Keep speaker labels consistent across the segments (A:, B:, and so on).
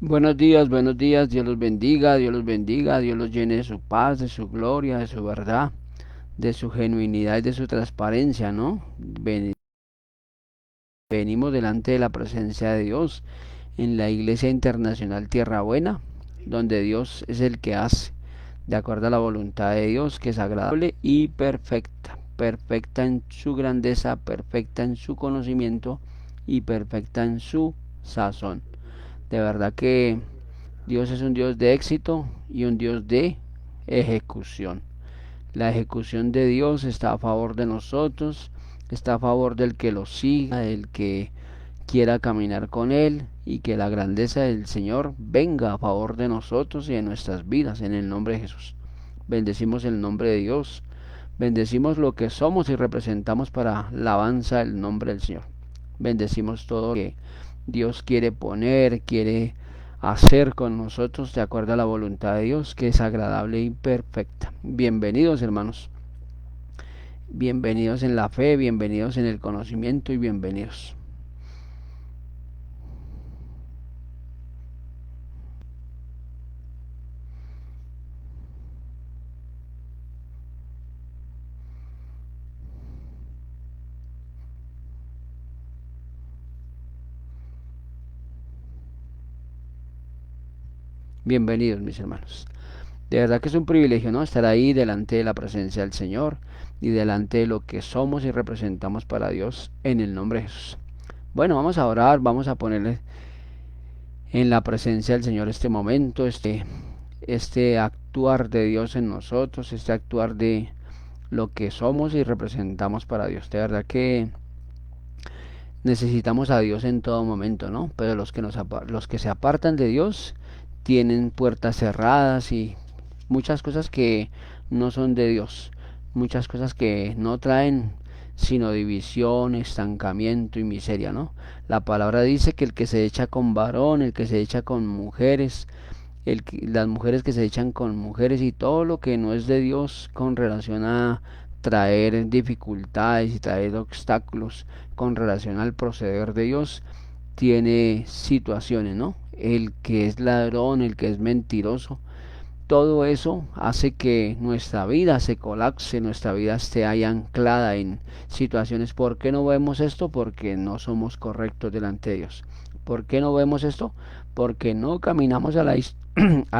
A: Buenos días, Dios los bendiga, Dios los llene de su paz, de su gloria, de su verdad, de su genuinidad y de su transparencia, ¿no? Venimos delante de la presencia de Dios en la Iglesia Internacional Tierra Buena, donde Dios es el que hace, de acuerdo a la voluntad de Dios, que es agradable y perfecta, perfecta en su grandeza, perfecta en su conocimiento y perfecta en su sazón. De verdad que Dios es un Dios de éxito y un Dios de ejecución. La ejecución de Dios está a favor de nosotros, está a favor del que lo siga, del que quiera caminar con Él y que la grandeza del Señor venga a favor de nosotros y de nuestras vidas en el nombre de Jesús. Bendecimos el nombre de Dios, bendecimos lo que somos y representamos para la alabanza del nombre del Señor. Bendecimos todo lo que Dios quiere poner, quiere hacer con nosotros de acuerdo a la voluntad de Dios, que es agradable y perfecta. Bienvenidos, hermanos. Bienvenidos en la fe, bienvenidos en el conocimiento y bienvenidos. Bienvenidos, mis hermanos. De verdad que es un privilegio, ¿no? Estar ahí delante de la presencia del Señor y delante de lo que somos y representamos para Dios en el nombre de Jesús. Bueno, vamos a orar, vamos a ponerle en la presencia del Señor este momento, este actuar de Dios en nosotros, este actuar de lo que somos y representamos para Dios. De verdad que necesitamos a Dios en todo momento, ¿no? Pero los que se apartan de Dios tienen puertas cerradas y muchas cosas que no son de Dios, muchas cosas que no traen sino división, estancamiento y miseria, ¿no? La palabra dice que el que se echa con varón, el que se echa con mujeres, las mujeres que se echan con mujeres y todo lo que no es de Dios con relación a traer dificultades y traer obstáculos con relación al proceder de Dios, tiene situaciones, ¿no? El que es ladrón, el que es mentiroso, todo eso hace que nuestra vida se colapse, nuestra vida esté ahí anclada en situaciones. ¿Por qué no vemos esto? Porque no somos correctos delante de Dios. ¿Por qué no vemos esto? Porque no caminamos a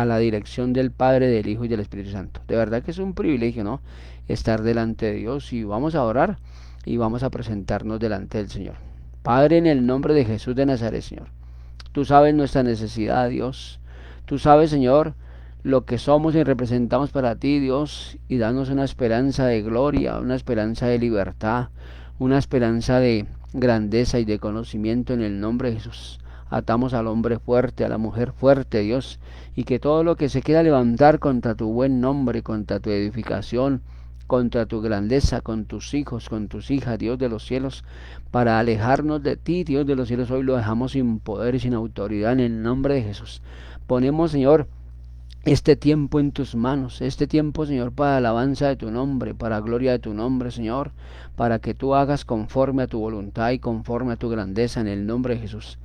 A: la dirección del Padre, del Hijo y del Espíritu Santo. De verdad que es un privilegio, ¿no? Estar delante de Dios y vamos a orar y vamos a presentarnos delante del Señor. Padre, en el nombre de Jesús de Nazaret, Señor. Tú sabes nuestra necesidad, Dios. Tú sabes, Señor, lo que somos y representamos para ti, Dios, y danos una esperanza de gloria, una esperanza de libertad, una esperanza de grandeza y de conocimiento en el nombre de Jesús. Atamos al hombre fuerte, a la mujer fuerte, Dios, y que todo lo que se quiera levantar contra tu buen nombre, contra tu edificación, contra tu grandeza, con tus hijos, con tus hijas, Dios de los cielos, para alejarnos de ti, Dios de los cielos, hoy lo dejamos sin poder y sin autoridad en el nombre de Jesús. Ponemos, Señor, este tiempo en tus manos, este tiempo, Señor, para alabanza de tu nombre, para gloria de tu nombre, Señor, para que tú hagas conforme a tu voluntad y conforme a tu grandeza en el nombre de Jesús.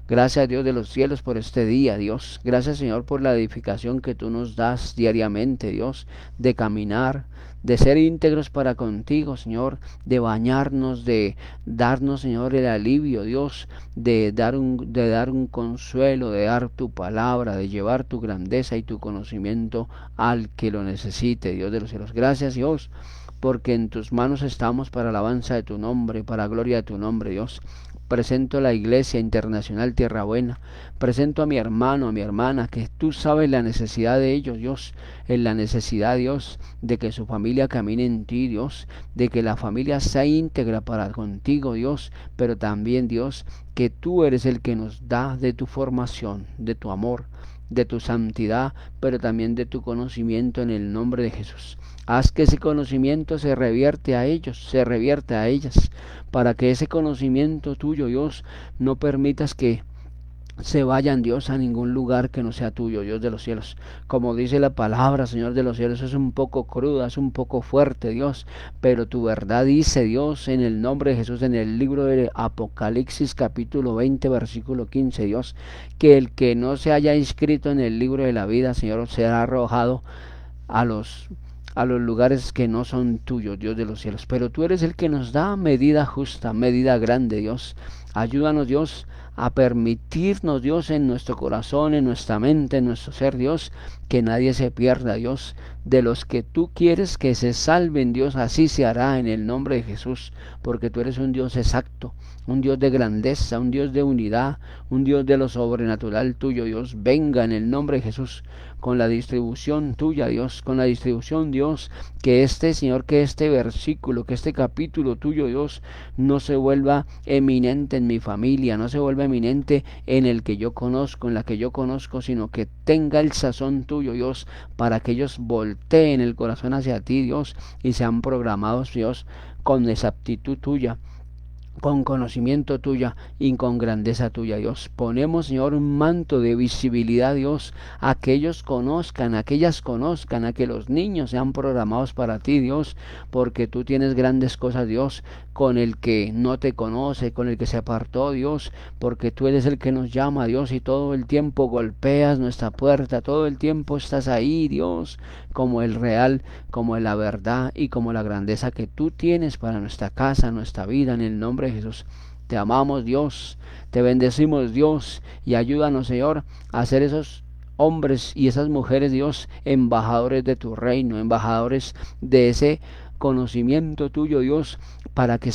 A: Gracias, Dios de los cielos, por este día, Dios. Gracias, Señor, por la edificación que tú nos das diariamente, Dios, de caminar, de ser íntegros para contigo, Señor, de bañarnos, de darnos, Señor, el alivio, Dios, de dar un consuelo, de dar tu palabra, de llevar tu grandeza y tu conocimiento al que lo necesite, Dios de los cielos. Gracias, Dios, porque en tus manos estamos para alabanza de tu nombre, para gloria de tu nombre, Dios. Presento a la Iglesia Internacional Tierra Buena, presento a mi hermano, a mi hermana, que tú sabes la necesidad de ellos, Dios, en la necesidad, Dios, de que su familia camine en ti, Dios, de que la familia sea íntegra para contigo, Dios, pero también, Dios, que tú eres el que nos da de tu formación, de tu amor, de tu santidad, pero también de tu conocimiento en el nombre de Jesús. Haz que ese conocimiento se revierte a ellos, se revierte a ellas, para que ese conocimiento tuyo, Dios, no permitas que se vayan, Dios, a ningún lugar que no sea tuyo, Dios de los cielos. Como dice la palabra, Señor de los cielos, es un poco cruda, es un poco fuerte, Dios, pero tu verdad dice, Dios, en el nombre de Jesús, en el libro de Apocalipsis capítulo 20 versículo 15, Dios, que el que no se haya inscrito en el libro de la vida, Señor, será arrojado a los lugares que no son tuyos, Dios de los cielos. Pero tú eres el que nos da medida justa, medida grande, Dios. Ayúdanos, Dios, a permitirnos, Dios, en nuestro corazón, en nuestra mente, en nuestro ser, Dios, que nadie se pierda, Dios. De los que tú quieres que se salven, Dios, así se hará en el nombre de Jesús, porque tú eres un Dios exacto, un Dios de grandeza, un Dios de unidad, un Dios de lo sobrenatural tuyo, Dios. Venga en el nombre de Jesús con la distribución tuya, Dios, con la distribución, Dios, que este, Señor, que este versículo, que este capítulo tuyo, Dios, no se vuelva eminente en mi familia, no se vuelva eminente en el que yo conozco, en la que yo conozco, sino que tenga el sazón tuyo, Dios, para que ellos volteen el corazón hacia ti, Dios, y sean programados, Dios, con exactitud tuya, con conocimiento tuya y con grandeza tuya, Dios. Ponemos, Señor, un manto de visibilidad, Dios, a que ellos conozcan, a que ellas conozcan, a que los niños sean programados para ti, Dios, porque tú tienes grandes cosas, Dios, con el que no te conoce, con el que se apartó, Dios, porque tú eres el que nos llama, Dios, y todo el tiempo golpeas nuestra puerta, todo el tiempo estás ahí, Dios, como el real, como la verdad y como la grandeza que tú tienes para nuestra casa, nuestra vida, en el nombre de Jesús. Te amamos, Dios, te bendecimos, Dios, y ayúdanos, Señor, a ser esos hombres y esas mujeres, Dios, embajadores de tu reino, embajadores de ese conocimiento tuyo, Dios, para que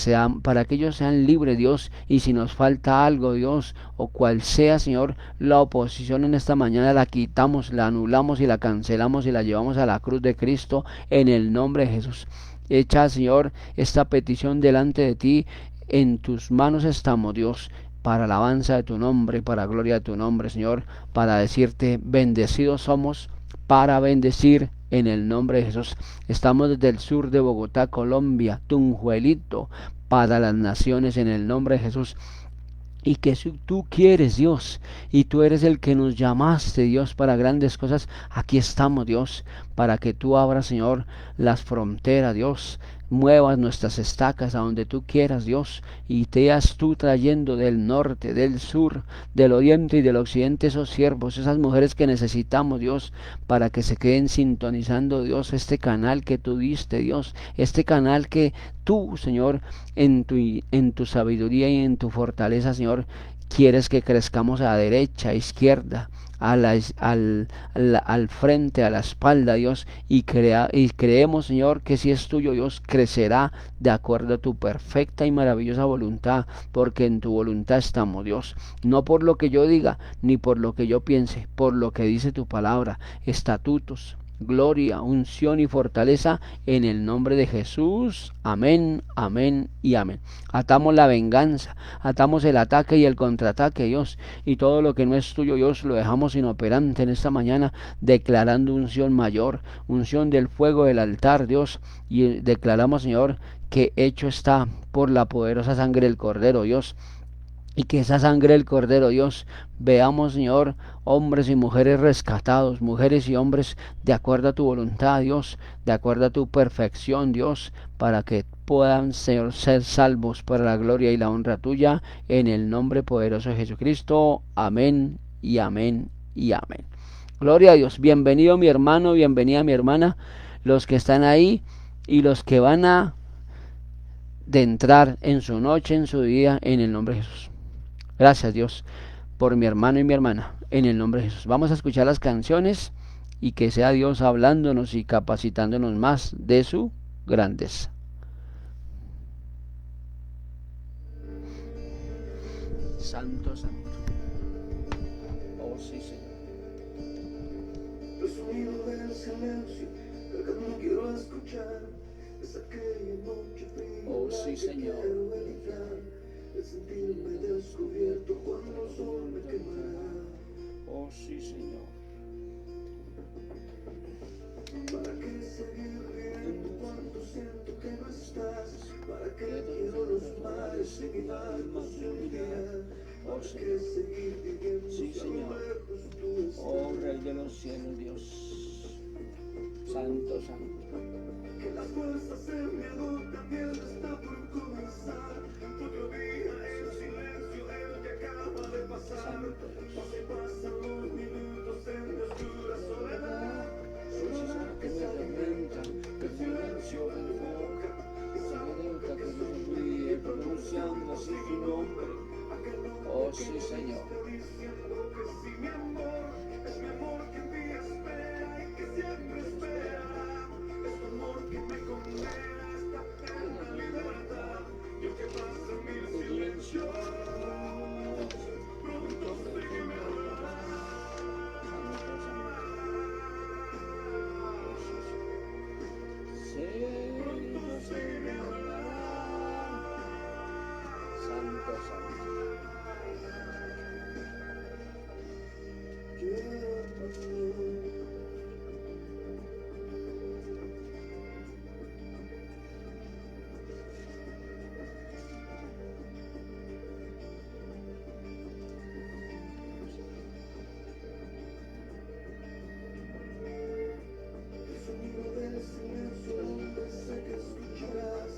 A: ellos sean libres, Dios, y si nos falta algo, Dios, o cual sea, Señor, la oposición en esta mañana la quitamos, la anulamos y la cancelamos y la llevamos a la cruz de Cristo en el nombre de Jesús. Echa, Señor, esta petición delante de ti, en tus manos estamos, Dios, para alabanza de tu nombre, para gloria de tu nombre, Señor, para decirte, bendecidos somos, para bendecir en el nombre de Jesús. Estamos desde el sur de Bogotá, Colombia, Tunjuelito, para las naciones en el nombre de Jesús. Y que si tú quieres, Dios, y tú eres el que nos llamaste, Dios, para grandes cosas, aquí estamos, Dios, para que tú abras, Señor, las fronteras, Dios, muevas nuestras estacas a donde tú quieras, Dios, y te seas tú trayendo del norte, del sur, del oriente y del occidente esos siervos, esas mujeres que necesitamos, Dios, para que se queden sintonizando, Dios, este canal que tú diste, Dios, este canal que tú, Señor, en tu sabiduría y en tu fortaleza, Señor, quieres que crezcamos a la derecha, a izquierda, al frente, a la espalda, Dios, y creemos, Señor, que si es tuyo, Dios, crecerá de acuerdo a tu perfecta y maravillosa voluntad, porque en tu voluntad estamos, Dios, no por lo que yo diga, ni por lo que yo piense, por lo que dice tu palabra, estatutos, gloria, unción y fortaleza en el nombre de Jesús. Amén, amén y amén. Atamos la venganza, atamos el ataque y el contraataque, Dios, y todo lo que no es tuyo, Dios, lo dejamos inoperante en esta mañana, declarando unción mayor, unción del fuego del altar, Dios, y declaramos, Señor, que hecho está por la poderosa sangre del Cordero, Dios, y que esa sangre del Cordero, Dios, veamos, Señor, hombres y mujeres rescatados, mujeres y hombres de acuerdo a tu voluntad, Dios, de acuerdo a tu perfección, Dios, para que puedan, Señor, ser salvos para la gloria y la honra tuya, en el nombre poderoso de Jesucristo. Amén y amén y amén. Gloria a Dios. Bienvenido mi hermano, bienvenida mi hermana, los que están ahí y los que van a de entrar en su noche, en su día, en el nombre de Jesús. Gracias, Dios, por mi hermano y mi hermana, en el nombre de Jesús. Vamos a escuchar las canciones y que sea Dios hablándonos y capacitándonos más de su grandeza. Santo, santo. Oh, sí, Señor. El sonido del silencio, el que no quiero escuchar, es aquella noche fría. Oh, sí, Señor. Quiero evitar el sentirme descubierto cuando el sol me quemará. Oh, sí, Señor. ¿Para qué seguir viendo cuando siento que no estás? ¿Para qué quiero los mares y mi alma se hundía? ¿Para qué seguir viviendo Santo, santo.
B: Que las fuerzas se me agotan y él está por comenzar. Otro día en silencio, el que acaba de pasar. Pasan los minutos en mi oscura soledad. Soledad que se alimenta, el silencio de mi boca. Esa boca que sonríe pronunciando así tu nombre.
A: Oh sí, Señor.
B: Diciendo que sí, mi amor, es mi amor que en ti espera y que siempre espera. Es tu amor que me condena a esta eterna libertad. Y aunque pasen mil silencios, pronto sé que me hablará. Pronto sé que me hablará.
A: Santo, santo.
B: El sonido del silencio donde sé que escucharás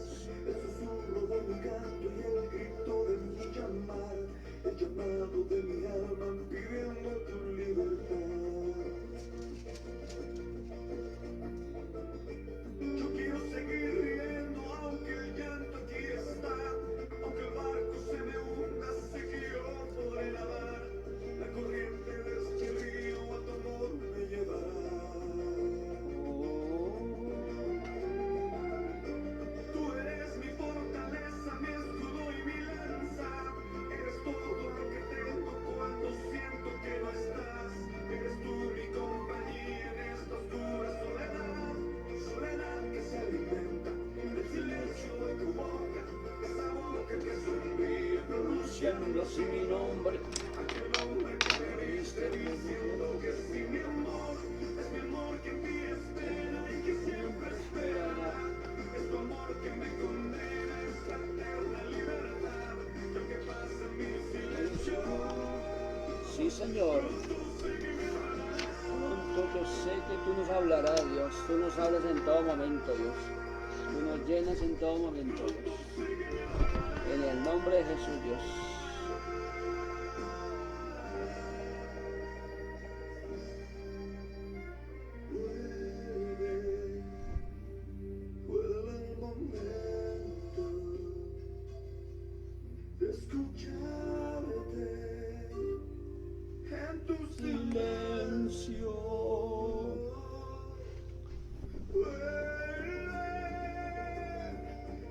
B: el susurro de mi canto y el grito de mi llamar, el llamado de mi alma pidiendo tu libertad. Yo quiero seguir riendo aunque el llanto aquí está, aunque el barco se me hunda, sé que yo podré nadar, la corriente de este río a tu amor me llevará. Tú eres mi fortaleza, mi escudo y mi lanza. Eres todo lo que tengo cuando siento que no estás. Eres tú mi compañía en esta oscura soledad. Soledad que se alimenta del silencio de tu boca. Esa boca que sonríe pronunciando así mi nombre. Aquel hombre que me diste diciendo que sí, mi amor. Es mi amor que en ti espera y que siempre esperará. Es tu amor que me condena a esta eterna libertad. Y aunque pasen mis silencios,
A: Sí, Señor. Pronto yo sé que tú nos hablarás, Dios. Tú nos hablas en todo momento, Dios. Tú nos llenas en todo momento, Dios. En el nombre de Jesús, Dios.
B: vuelve el momento de escucharte en tu silencio.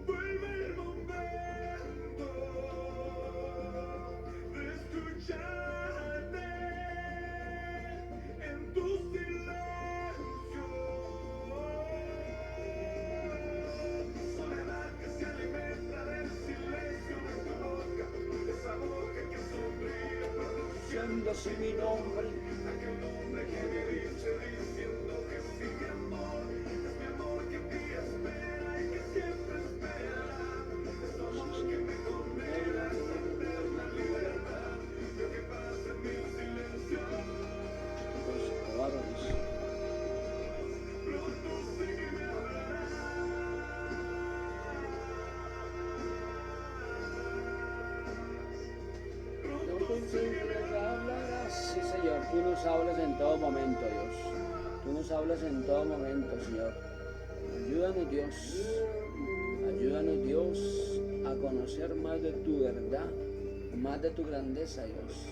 B: Vuelve el momento de escucharte en tu silencio. Soledad que se alimenta del silencio de tu boca, esa boca que sonríe pronunciando así mi nombre. Aquel hombre que me dice diciendo que sí, mi amor, es mi amor que en ti espera y que siempre esperará. Es tu amor que me condena a esta eterna libertad. Lo que pasa en mi silencio, pronto sé que me hablará. Pronto sé que me
A: Hablarás, sí, Señor. Tú nos hablas en todo momento, Dios. Tú nos hablas en todo momento, Señor. Ayúdanos, Dios. Ayúdanos, Dios, a conocer más de tu verdad, más de tu grandeza, Dios,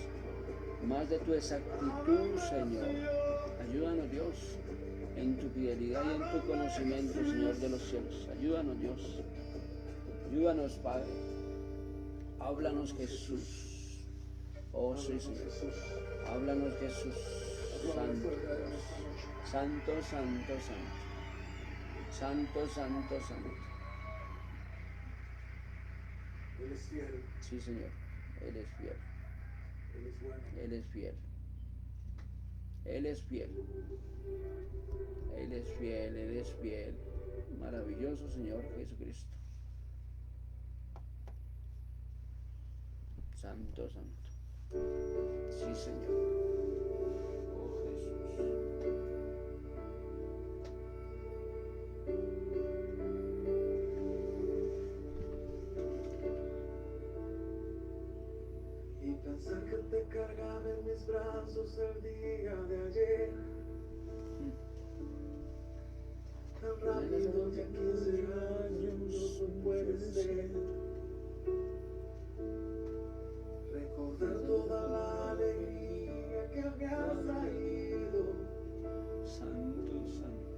A: más de tu exactitud, Señor. Ayúdanos, Dios, en tu fidelidad y en tu conocimiento, Señor de los cielos. Ayúdanos, Dios. Ayúdanos, Padre. Háblanos, Jesús. Oh, sí, Señor. Háblanos, Jesús. Santo Dios. Santo, santo, santo. Santo, santo, santo.
B: Él es fiel,
A: Sí, Señor. Él es fiel.
B: Él es bueno.
A: Él es fiel. Él es fiel. Él es fiel. Él es fiel. Maravilloso Señor Jesucristo. Santo, santo. Sí, Señor. Oh, Jesús.
B: sos el día de ayer, tan rápido ya 15 años no puede ser. Recordar toda la alegría que me has traído,
C: Santo, santo.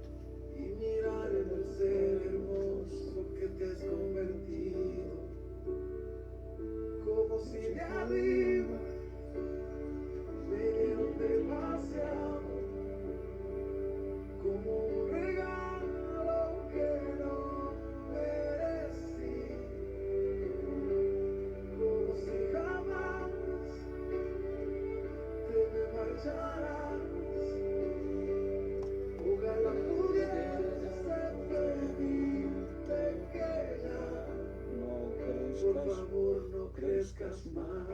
B: y mirar en el ser hermoso que te has convertido, como si de arriba me dieron demasiado, como un regalo que no merecí, como si jamás te me marcharas. Ojalá pudiese pedirte que ya,
C: No
B: por
C: crezcas.
B: favor, no crezcas más.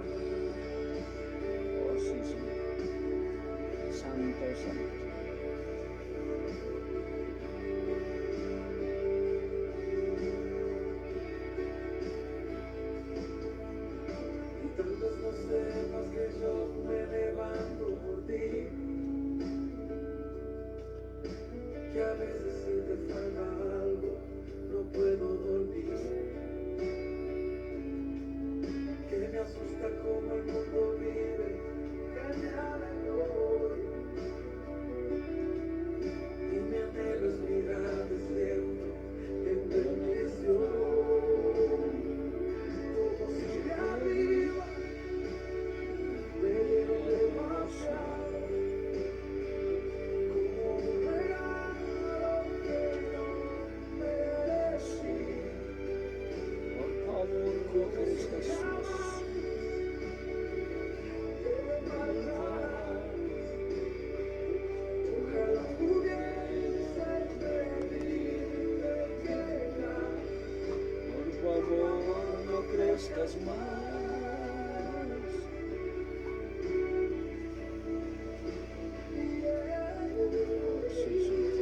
C: Oh, sí, Señor. Santo, santo.
B: Y tal vez no sepas que yo me levanto por ti, que a veces si te falta algo no puedo dormir, que me asusta como el mundo vive, que añade hoy, y mi anhelo es mirar desierto en bendición, como si de arriba me dieron demasiado, como un regalo que no merecí,
C: Por favor, no crezcas más.
B: te me marcharás. Ojalá pudiese pedirte que ya,
C: Por favor, no crezcas más. Sí, Señor.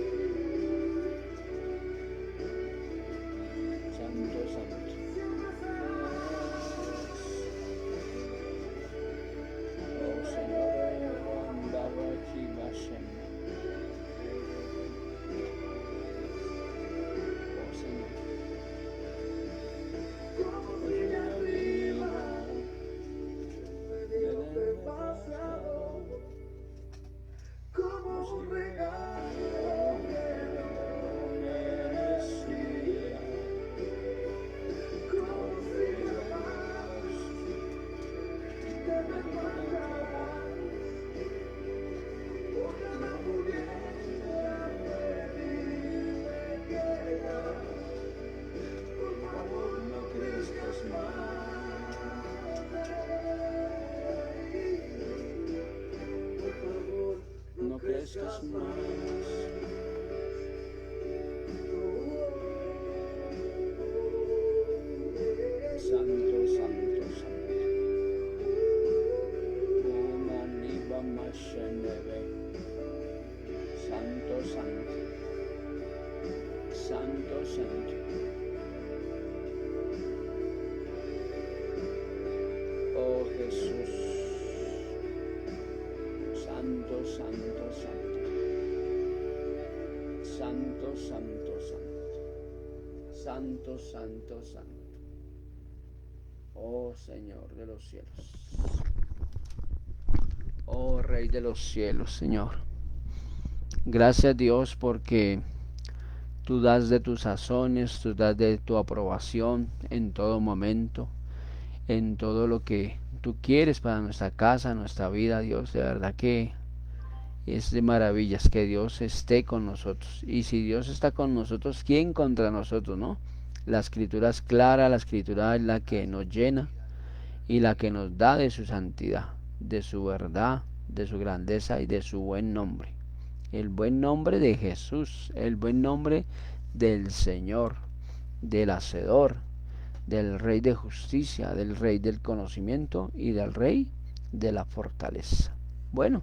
C: Santo, santo. Oh, Señor, andaba aquí más en. Oh, Señor.
B: como si de arriba me dieron demasiado, como un regalo que no merecía, como si jamás te me marcharás. Ojalá pudiese pedirte que ya, por favor no crezcas más. Por favor
C: No crezcas más. Santo, santo, santo. Oh, maniba mashenebe. Santo, santo. Santo, santo. Oh, Jesús. Santo, santo, santo. Santo, santo, santo. Santo, santo, santo. Oh, Señor de los cielos.
A: Oh Rey de los cielos, Señor. Gracias, Dios, porque tú das de tus sazones, tú das de tu aprobación en todo momento, en todo lo que tú quieres para nuestra casa, nuestra vida, Dios. De verdad que es de maravillas que Dios esté con nosotros. Y si Dios está con nosotros, ¿quién contra nosotros, no? La escritura es clara, la escritura es la que nos llena y la que nos da de su santidad, de su verdad, de su grandeza y de su buen nombre. El buen nombre de Jesús, el buen nombre del Señor, del Hacedor, del Rey de justicia, del Rey del conocimiento y del Rey de la fortaleza. Bueno,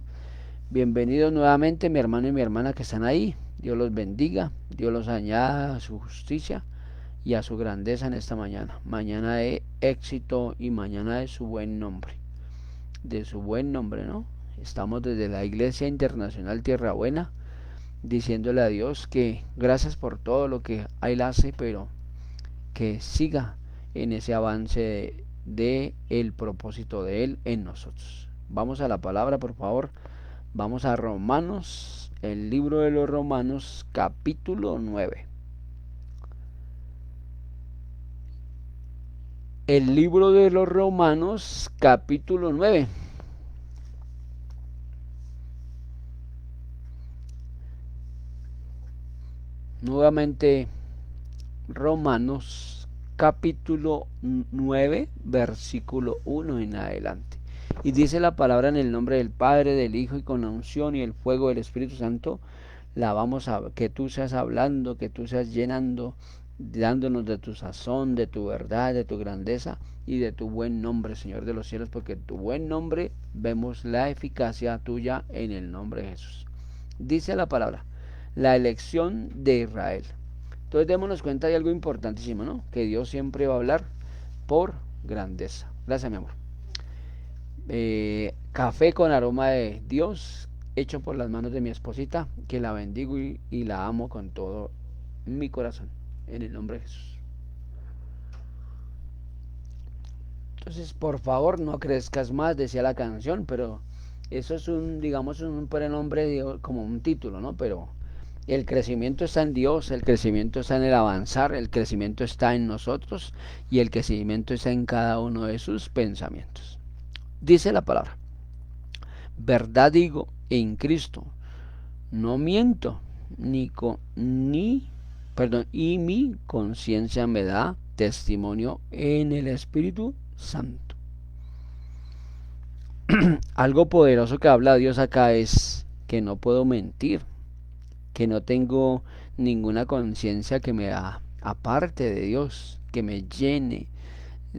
A: bienvenidos nuevamente mi hermano y mi hermana que están ahí. Dios los bendiga, Dios los añada a su justicia y a su grandeza en esta mañana. Mañana de éxito y mañana de su buen nombre. De su buen nombre, ¿no? Estamos desde la Iglesia Internacional Tierra Buena diciéndole a Dios que gracias por todo lo que Él hace, pero que siga en ese avance de el propósito de Él en nosotros. Vamos a la palabra, por favor. Vamos a Romanos, el libro de los Romanos, capítulo 9. El libro de los Romanos, capítulo 9. Nuevamente, Romanos, capítulo 9, versículo 1 en adelante. Y dice la palabra: en el nombre del Padre, del Hijo, y con la unción y el fuego del Espíritu Santo, la vamos a que tú seas hablando, que tú seas llenando, dándonos de tu sazón, de tu verdad, de tu grandeza y de tu buen nombre, Señor de los cielos, porque en tu buen nombre vemos la eficacia tuya en el nombre de Jesús. Dice la palabra: la elección de Israel. Entonces démonos cuenta de algo importantísimo, ¿no? Que Dios siempre va a hablar por grandeza. Gracias, mi amor. Café con aroma de Dios, hecho por las manos de mi esposita, que la bendigo y la amo con todo mi corazón, en el nombre de Jesús. Entonces, por favor, no crezcas más, decía la canción, pero eso es un, digamos, un prenombre, como un título, ¿no? Pero el crecimiento está en Dios, el crecimiento está en el avanzar, el crecimiento está en nosotros y el crecimiento está en cada uno de sus pensamientos. Dice la palabra: verdad digo en Cristo, no miento, y mi conciencia me da testimonio en el Espíritu Santo. Algo poderoso que habla Dios acá es que no puedo mentir, que no tengo ninguna conciencia que me aparte de Dios, que me llene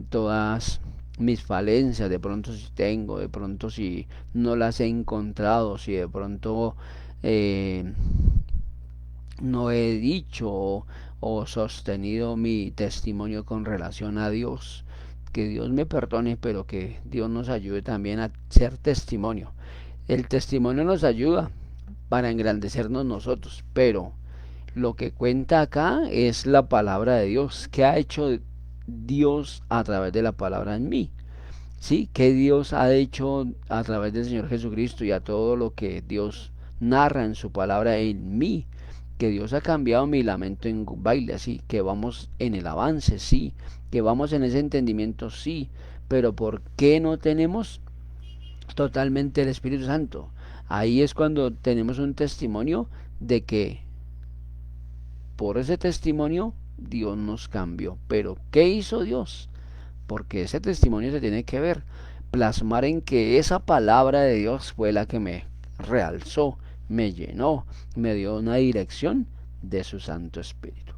A: todas mis falencias, de pronto si tengo, de pronto si no las he encontrado, si de pronto no he dicho o sostenido mi testimonio con relación a Dios. Que Dios me perdone, pero que Dios nos ayude también a ser testimonio. El testimonio nos ayuda para engrandecernos nosotros, pero lo que cuenta acá es la palabra de Dios. ¿Qué ha hecho Dios a través de la palabra en mí? ¿Sí? ¿Qué Dios ha hecho a través del Señor Jesucristo y a todo lo que Dios narra en su palabra en mí? Que Dios ha cambiado mi lamento en baile, así que vamos en el avance, sí, que vamos en ese entendimiento, sí, pero ¿por qué no tenemos totalmente el Espíritu Santo? Ahí es cuando tenemos un testimonio de que por ese testimonio Dios nos cambió. Pero ¿qué hizo Dios? Porque ese testimonio se tiene que ver, plasmar en que esa palabra de Dios fue la que me realzó, me llenó, me dio una dirección de su Santo Espíritu.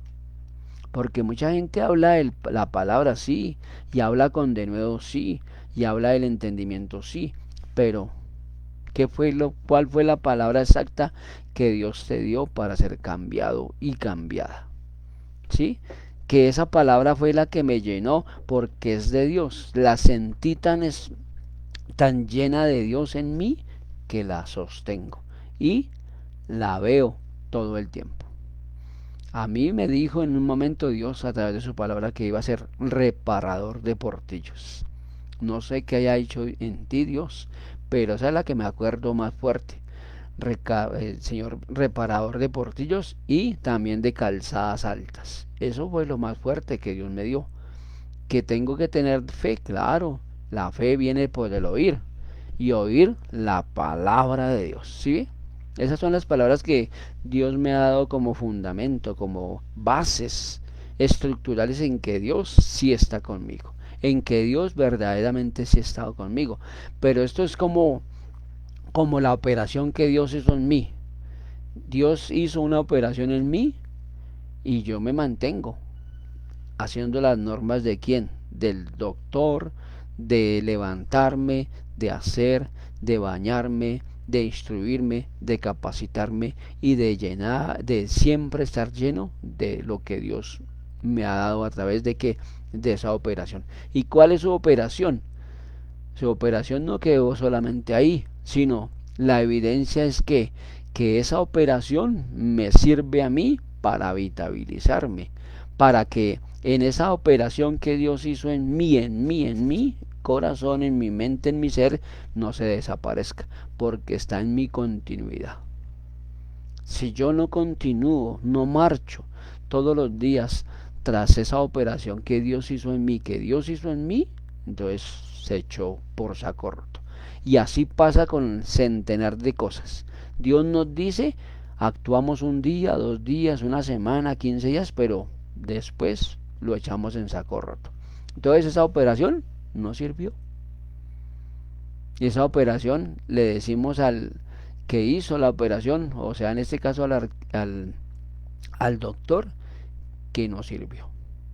A: Porque mucha gente habla la palabra sí, y habla con denuedo sí, y habla del entendimiento sí, pero ¿cuál fue la palabra exacta que Dios te dio para ser cambiado y cambiada? ¿Sí? Que esa palabra fue la que me llenó porque es de Dios. La sentí tan llena de Dios en mí que la sostengo y la veo todo el tiempo. A mí me dijo en un momento Dios a través de su palabra que iba a ser reparador de portillos. No sé qué haya hecho en ti Dios, pero esa es la que me acuerdo más fuerte. Señor reparador de portillos y también de calzadas altas. Eso fue lo más fuerte que Dios me dio. Que tengo que tener fe, claro. La fe viene por el oír y oír la palabra de Dios. ¿Sí? Esas son las palabras que Dios me ha dado como fundamento, como bases estructurales en que Dios sí está conmigo, en que Dios verdaderamente sí ha estado conmigo. Pero esto es como la operación que Dios hizo en mí. Dios hizo una operación en mí y yo me mantengo haciendo las normas de quién, del doctor, de levantarme, de hacer, de bañarme, de instruirme, de capacitarme y de llenar, de siempre estar lleno de lo que Dios me ha dado a través de que de esa operación. ¿Y cuál es su operación? Su operación no quedó solamente ahí, sino la evidencia es que esa operación me sirve a mí para vitabilizarme, para que en esa operación que Dios hizo en mi corazón, en mi mente, en mi ser, no se desaparezca, porque está en mi continuidad. Si yo no continúo, no marcho todos los días tras esa operación que Dios hizo en mí, entonces se echó por saco roto. Y así pasa con centenar de cosas. Dios nos dice, actuamos un día, 2 días, una semana, 15 días, pero después lo echamos en saco roto. Entonces esa operación no sirvió. Y esa operación le decimos al que hizo la operación, o sea, en este caso al doctor, que no sirvió,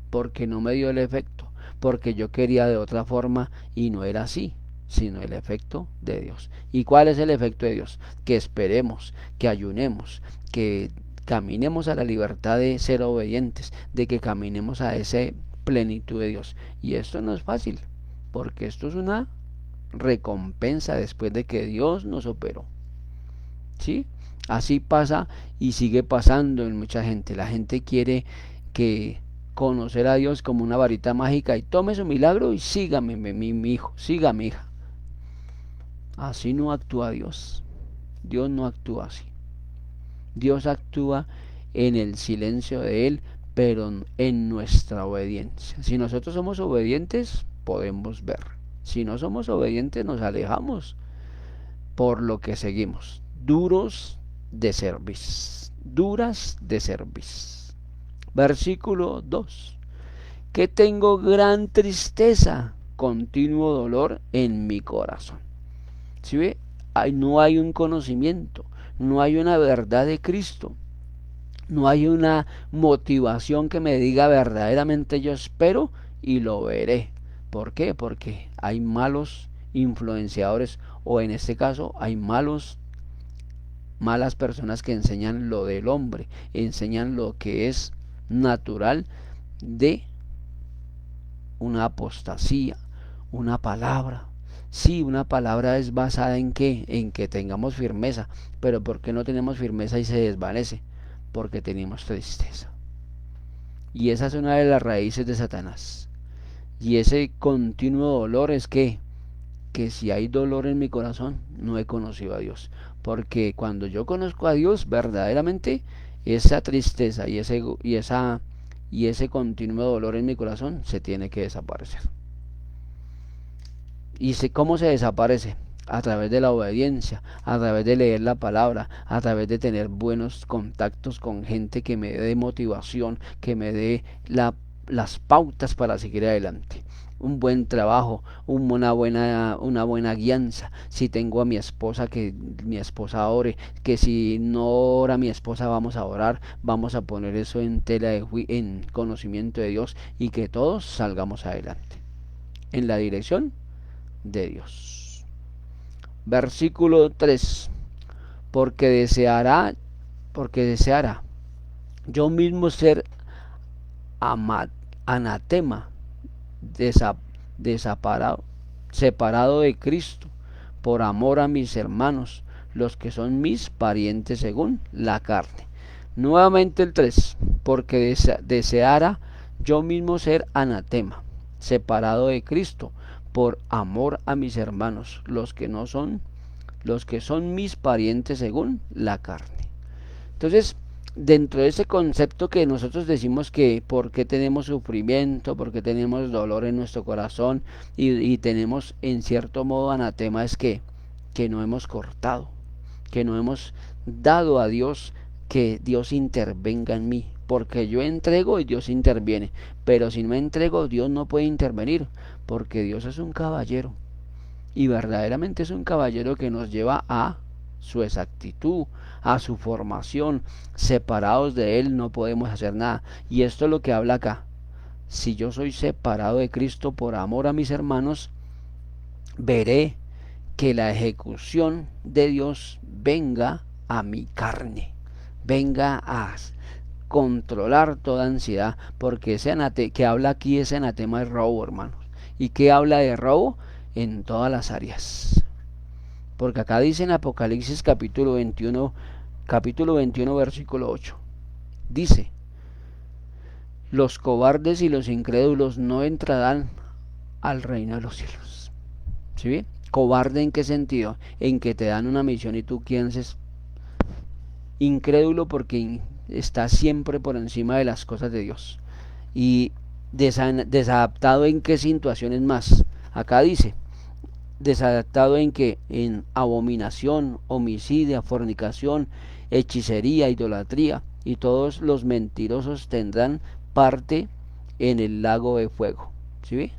A: porque no me dio el efecto, porque yo quería de otra forma y no era así, sino el efecto de Dios. ¿Y cuál es el efecto de Dios? Que esperemos, que ayunemos, que caminemos a la libertad de ser obedientes, de que caminemos a esa plenitud de Dios. Y esto no es fácil, porque esto es una recompensa después de que Dios nos operó. ¿Sí? Así pasa y sigue pasando en mucha gente. La gente quiere que conocer a Dios como una varita mágica y tome su milagro y sígame, mi hijo, siga mi hija. Así no actúa Dios. Dios no actúa así. Dios actúa en el silencio de Él, pero en nuestra obediencia. Si nosotros somos obedientes, podemos ver. Si no somos obedientes, nos alejamos, por lo que seguimos. Duros de cerviz. Duras de cerviz. Versículo 2. Que tengo gran tristeza, continuo dolor en mi corazón. ¿Sí ve? No hay un conocimiento, no hay una verdad de Cristo, no hay una motivación que me diga verdaderamente yo espero y lo veré. ¿Por qué? Porque hay malos influenciadores, o en este caso hay malas personas que enseñan lo del hombre, enseñan lo que es natural de una apostasía, una palabra. Sí, una palabra es basada en qué, en que tengamos firmeza, pero ¿por qué no tenemos firmeza y se desvanece? Porque tenemos tristeza. Y esa es una de las raíces de Satanás. Y ese continuo dolor es que si hay dolor en mi corazón, no he conocido a Dios. Porque cuando yo conozco a Dios, verdaderamente, esa tristeza y ese continuo dolor en mi corazón se tiene que desaparecer. ¿Y cómo se desaparece? A través de la obediencia, a través de leer la palabra, a través de tener buenos contactos con gente que me dé motivación, que me dé las pautas para seguir adelante. Un buen trabajo, una buena guianza. Si tengo a mi esposa, que mi esposa ore, que si no ora mi esposa, vamos a orar, vamos a poner eso en en conocimiento de Dios, y que todos salgamos adelante en la dirección de Dios. Versículo 3. Porque deseará yo mismo ser anatema, separado de Cristo, por amor a mis hermanos, los que son mis parientes según la carne. Nuevamente el 3. Porque deseara yo mismo ser anatema, separado de Cristo, por amor a mis hermanos, los que son mis parientes según la carne. Entonces, dentro de ese concepto que nosotros decimos que por qué tenemos sufrimiento, por qué tenemos dolor en nuestro corazón y tenemos en cierto modo anatema, es que no hemos cortado, que no hemos dado a Dios que Dios intervenga en mí, porque yo entrego y Dios interviene, pero si no entrego, Dios no puede intervenir, porque Dios es un caballero, y verdaderamente es un caballero que nos lleva a su exactitud, a su formación. Separados de Él no podemos hacer nada, y esto es lo que habla acá. Si yo soy separado de Cristo por amor a mis hermanos, veré que la ejecución de Dios venga a mi carne, venga a controlar toda ansiedad, porque ese que habla aquí, ese anatema es robo, hermanos. ¿Y qué habla de robo? En todas las áreas. porque acá dice en Apocalipsis capítulo 21 versículo 8, dice, los cobardes y los incrédulos no entrarán al reino de los cielos. ¿Sí bien? ¿Cobarde en qué sentido? En que te dan una misión y tú quieres, incrédulo porque estás siempre por encima de las cosas de Dios. Y desadaptado en qué situaciones más. Acá dice, desadaptado en que en abominación, homicidio, fornicación, hechicería, idolatría, y todos los mentirosos tendrán parte en el lago de fuego. ¿Sí ve?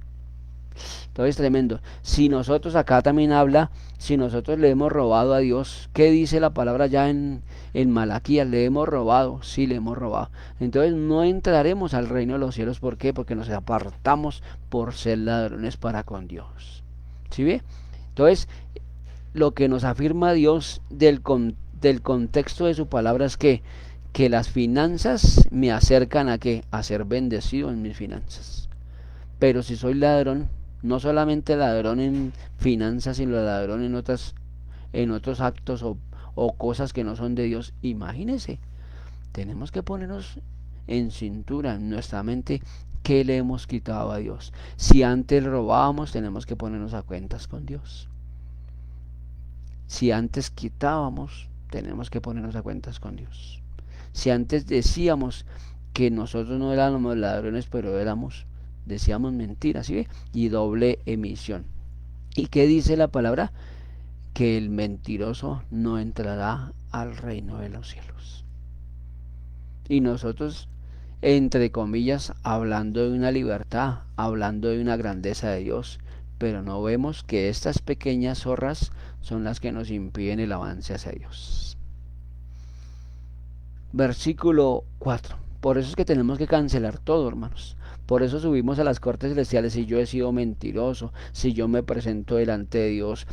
A: Entonces tremendo. Si nosotros acá también habla, si nosotros le hemos robado a Dios, ¿qué dice la palabra ya en Malaquías? Le hemos robado, sí le hemos robado. Entonces no entraremos al reino de los cielos. ¿Por qué? Porque nos apartamos por ser ladrones para con Dios. ¿Sí ve? Entonces, lo que nos afirma Dios del contexto de su palabra es que las finanzas me acercan a qué, a ser bendecido en mis finanzas. Pero si soy ladrón, no solamente ladrón en finanzas, sino ladrón en otros actos o cosas que no son de Dios, imagínese, tenemos que ponernos en cintura, en nuestra mente, qué le hemos quitado a Dios. Si antes robábamos, tenemos que ponernos a cuentas con Dios. Si antes quitábamos, tenemos que ponernos a cuentas con Dios. Si antes decíamos que nosotros no éramos ladrones, pero decíamos mentiras, ¿sí ve? Y doble emisión. ¿Y qué dice la palabra? Que el mentiroso no entrará al reino de los cielos. Y nosotros, entre comillas, hablando de una libertad, hablando de una grandeza de Dios, pero no vemos que estas pequeñas zorras son las que nos impiden el avance hacia Dios. Versículo 4. Por eso es que tenemos que cancelar todo, hermanos. Por eso subimos a las cortes celestiales. Si yo he sido mentiroso, si yo me presento delante de Dios,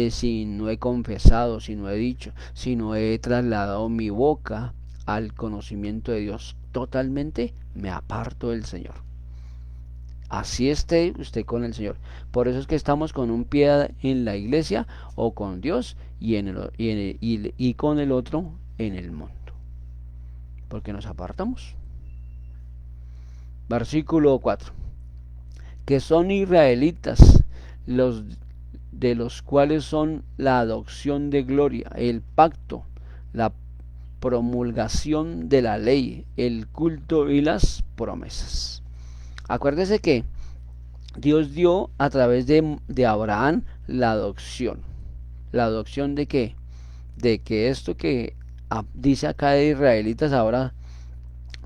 A: si no he confesado, si no he dicho, si no he trasladado mi boca al conocimiento de Dios totalmente, me aparto del Señor. Así esté usted con el Señor. Por eso es que estamos con un pie en la iglesia o con Dios y con el otro en el mundo. Porque nos apartamos. Versículo 4. Que son israelitas, los de los cuales son la adopción de gloria, el pacto, la promulgación de la ley, el culto y las promesas. Acuérdese que Dios dio a través de Abraham la adopción. ¿La adopción de qué? De que esto que dice acá de israelitas, ahora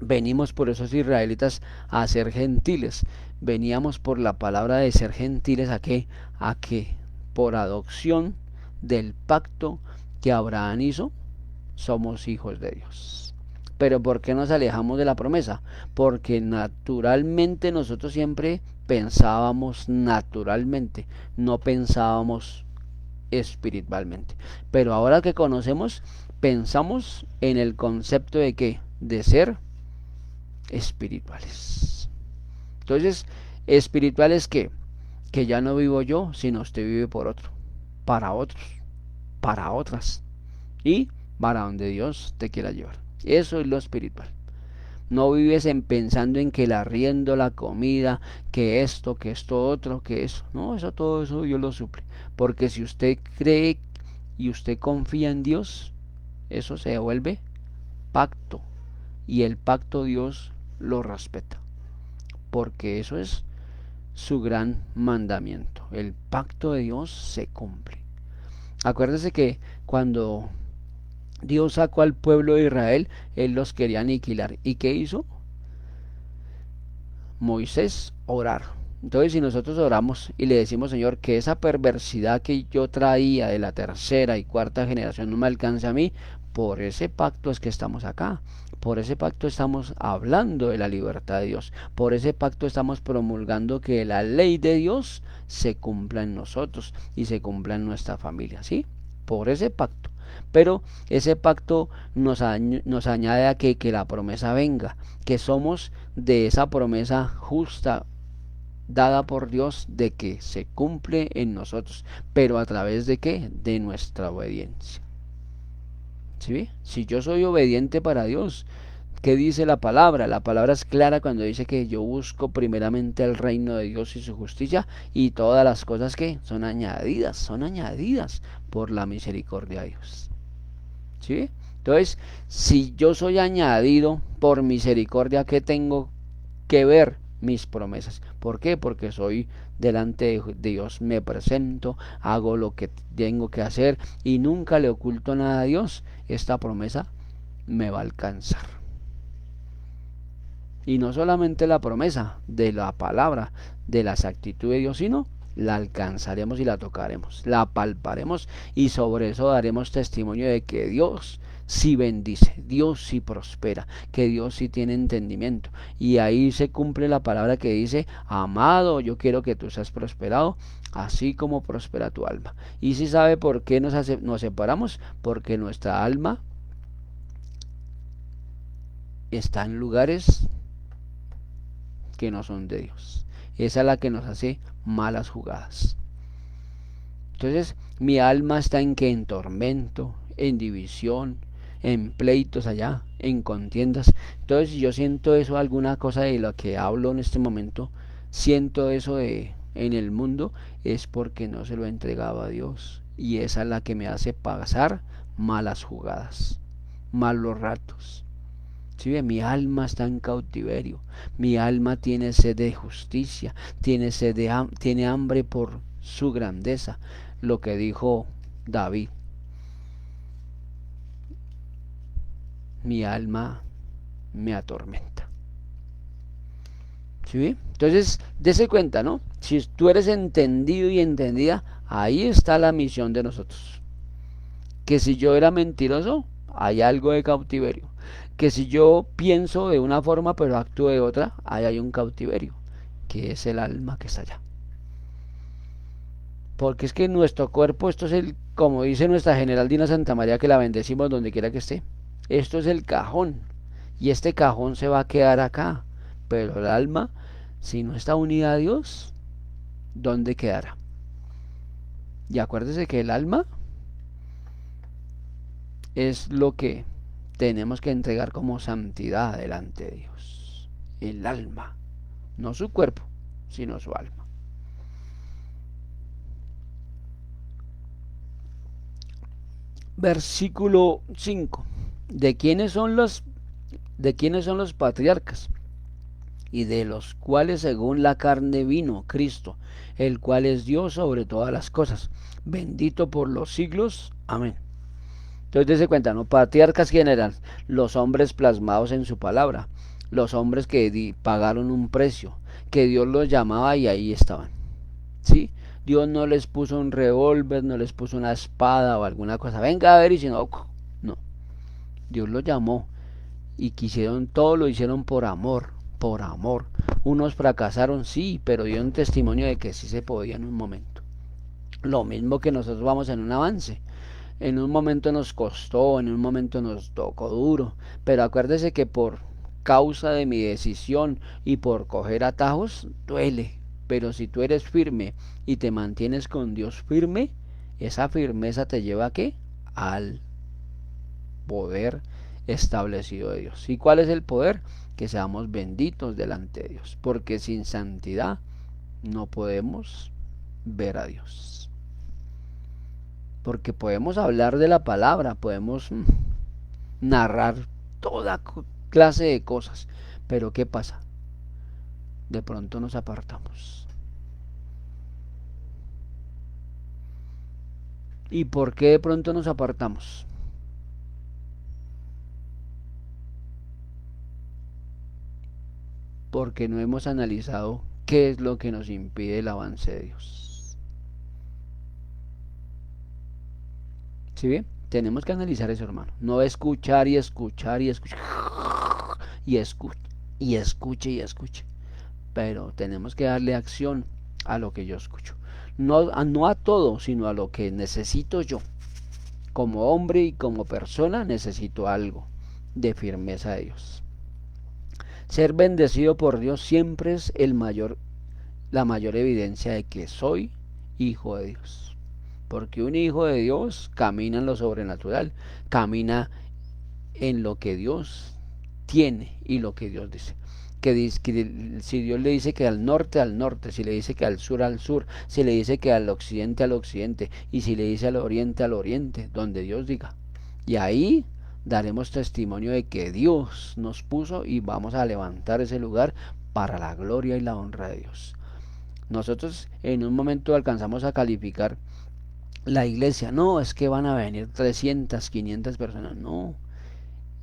A: venimos por esos israelitas a ser gentiles. Veníamos por la palabra de ser gentiles a qué? A que por adopción del pacto que Abraham hizo, somos hijos de Dios. Pero ¿por qué nos alejamos de la promesa? Porque naturalmente nosotros siempre pensábamos naturalmente, no pensábamos espiritualmente. Pero ahora que conocemos, pensamos en el concepto de qué? De ser espirituales. Entonces, espirituales que ya no vivo yo, sino usted vive por otro, para otros, para otras y para donde Dios te quiera llevar. Eso es lo espiritual. No vives pensando en que el arriendo, la comida, que esto otro, que eso. No, todo eso Dios lo suple. Porque si usted cree y usted confía en Dios, eso se vuelve pacto. Y el pacto Dios lo respeta. Porque eso es su gran mandamiento. El pacto de Dios se cumple. Acuérdese que cuando Dios sacó al pueblo de Israel, Él los quería aniquilar. ¿Y qué hizo? Moisés, orar. Entonces, si nosotros oramos y le decimos, Señor, que esa perversidad que yo traía de la tercera y cuarta generación no me alcance a mí, por ese pacto es que estamos acá. Por ese pacto estamos hablando de la libertad de Dios. Por ese pacto estamos promulgando que la ley de Dios se cumpla en nosotros y se cumpla en nuestra familia, ¿sí? Por ese pacto. Pero ese pacto nos añade a que la promesa venga, que somos de esa promesa justa dada por Dios de que se cumple en nosotros, pero a través de qué? De nuestra obediencia. ¿Sí ve? Si yo soy obediente para Dios, ¿qué dice la palabra? La palabra es clara cuando dice que yo busco primeramente el reino de Dios y su justicia, y todas las cosas que son añadidas por la misericordia de Dios. ¿Sí? Entonces, si yo soy añadido por misericordia, ¿qué tengo que ver? Mis promesas. ¿Por qué? Porque soy delante de Dios, me presento, hago lo que tengo que hacer y nunca le oculto nada a Dios. Esta promesa me va a alcanzar. Y no solamente la promesa de la palabra, de las actitudes de Dios, sino la alcanzaremos y la tocaremos, la palparemos y sobre eso daremos testimonio de que Dios sí bendice, Dios sí prospera, que Dios sí tiene entendimiento. Y ahí se cumple la palabra que dice, amado, yo quiero que tú seas prosperado, así como prospera tu alma. Y si sabe por qué nos separamos, porque nuestra alma está en lugares que no son de Dios. Esa es la que nos hace malas jugadas. Entonces, mi alma está en que en tormento, en división, en pleitos allá, en contiendas. Entonces, si yo siento eso, alguna cosa de lo que hablo en este momento, siento eso en el mundo, es porque no se lo he entregado a Dios. Y esa es la que me hace pasar malas jugadas, malos ratos. ¿Sí ve? Mi alma está en cautiverio, mi alma tiene sed de justicia, tiene hambre por su grandeza, lo que dijo David. Mi alma me atormenta. ¿Sí ve? Entonces, dése cuenta, ¿no? Si tú eres entendido y entendida, ahí está la misión de nosotros. Que si yo era mentiroso, hay algo de cautiverio. Que si yo pienso de una forma pero actúo de otra, ahí hay un cautiverio, que es el alma que está allá. Porque es que nuestro cuerpo, esto es como dice nuestra general Dina Santa María, que la bendecimos donde quiera que esté, esto es el cajón, y este cajón se va a quedar acá, pero el alma, si no está unida a Dios, ¿dónde quedará? Y acuérdese que el alma es lo que tenemos que entregar como santidad delante de Dios. El alma, no su cuerpo, sino su alma. Versículo 5. ¿De quiénes son los patriarcas? Y de los cuales según la carne vino Cristo, el cual es Dios sobre todas las cosas, bendito por los siglos. Amén. Entonces dése cuenta, ¿no? Patriarcas, ¿quién eran? Los hombres plasmados en su palabra, los hombres que pagaron un precio, que Dios los llamaba y ahí estaban. ¿Sí? Dios no les puso un revólver, no les puso una espada o alguna cosa. Venga a ver y si no, no. Dios los llamó y quisieron todo, lo hicieron por amor, por amor. Unos fracasaron, sí, pero dieron testimonio de que sí se podía en un momento. Lo mismo que nosotros vamos en un avance. En un momento nos costó, en un momento nos tocó duro, pero acuérdese que por causa de mi decisión y por coger atajos, duele. Pero si tú eres firme y te mantienes con Dios firme, esa firmeza te lleva ¿a qué? Al poder establecido de Dios. ¿Y cuál es el poder? Que seamos benditos delante de Dios, porque sin santidad no podemos ver a Dios. Porque podemos hablar de la palabra, podemos narrar toda clase de cosas, pero ¿qué pasa? De pronto nos apartamos. ¿Y por qué de pronto nos apartamos? Porque no hemos analizado qué es lo que nos impide el avance de Dios. ¿Sí bien? Tenemos que analizar eso, hermano. No escuchar y escuchar y escuchar y escuche y escuche y escuche. Pero tenemos que darle acción a lo que yo escucho. No a todo, sino a lo que necesito yo. Como hombre y como persona necesito algo de firmeza de Dios. Ser bendecido por Dios siempre es el mayor la mayor evidencia de que soy hijo de Dios. Porque un hijo de Dios camina en lo sobrenatural, camina en lo que Dios tiene y lo que Dios dice. Que si Dios le dice que al norte, si le dice que al sur, si le dice que al occidente, y si le dice al oriente, donde Dios diga. Y ahí daremos testimonio de que Dios nos puso y vamos a levantar ese lugar para la gloria y la honra de Dios. Nosotros en un momento alcanzamos a calificar la iglesia. No, es que van a venir 300, 500 personas. No,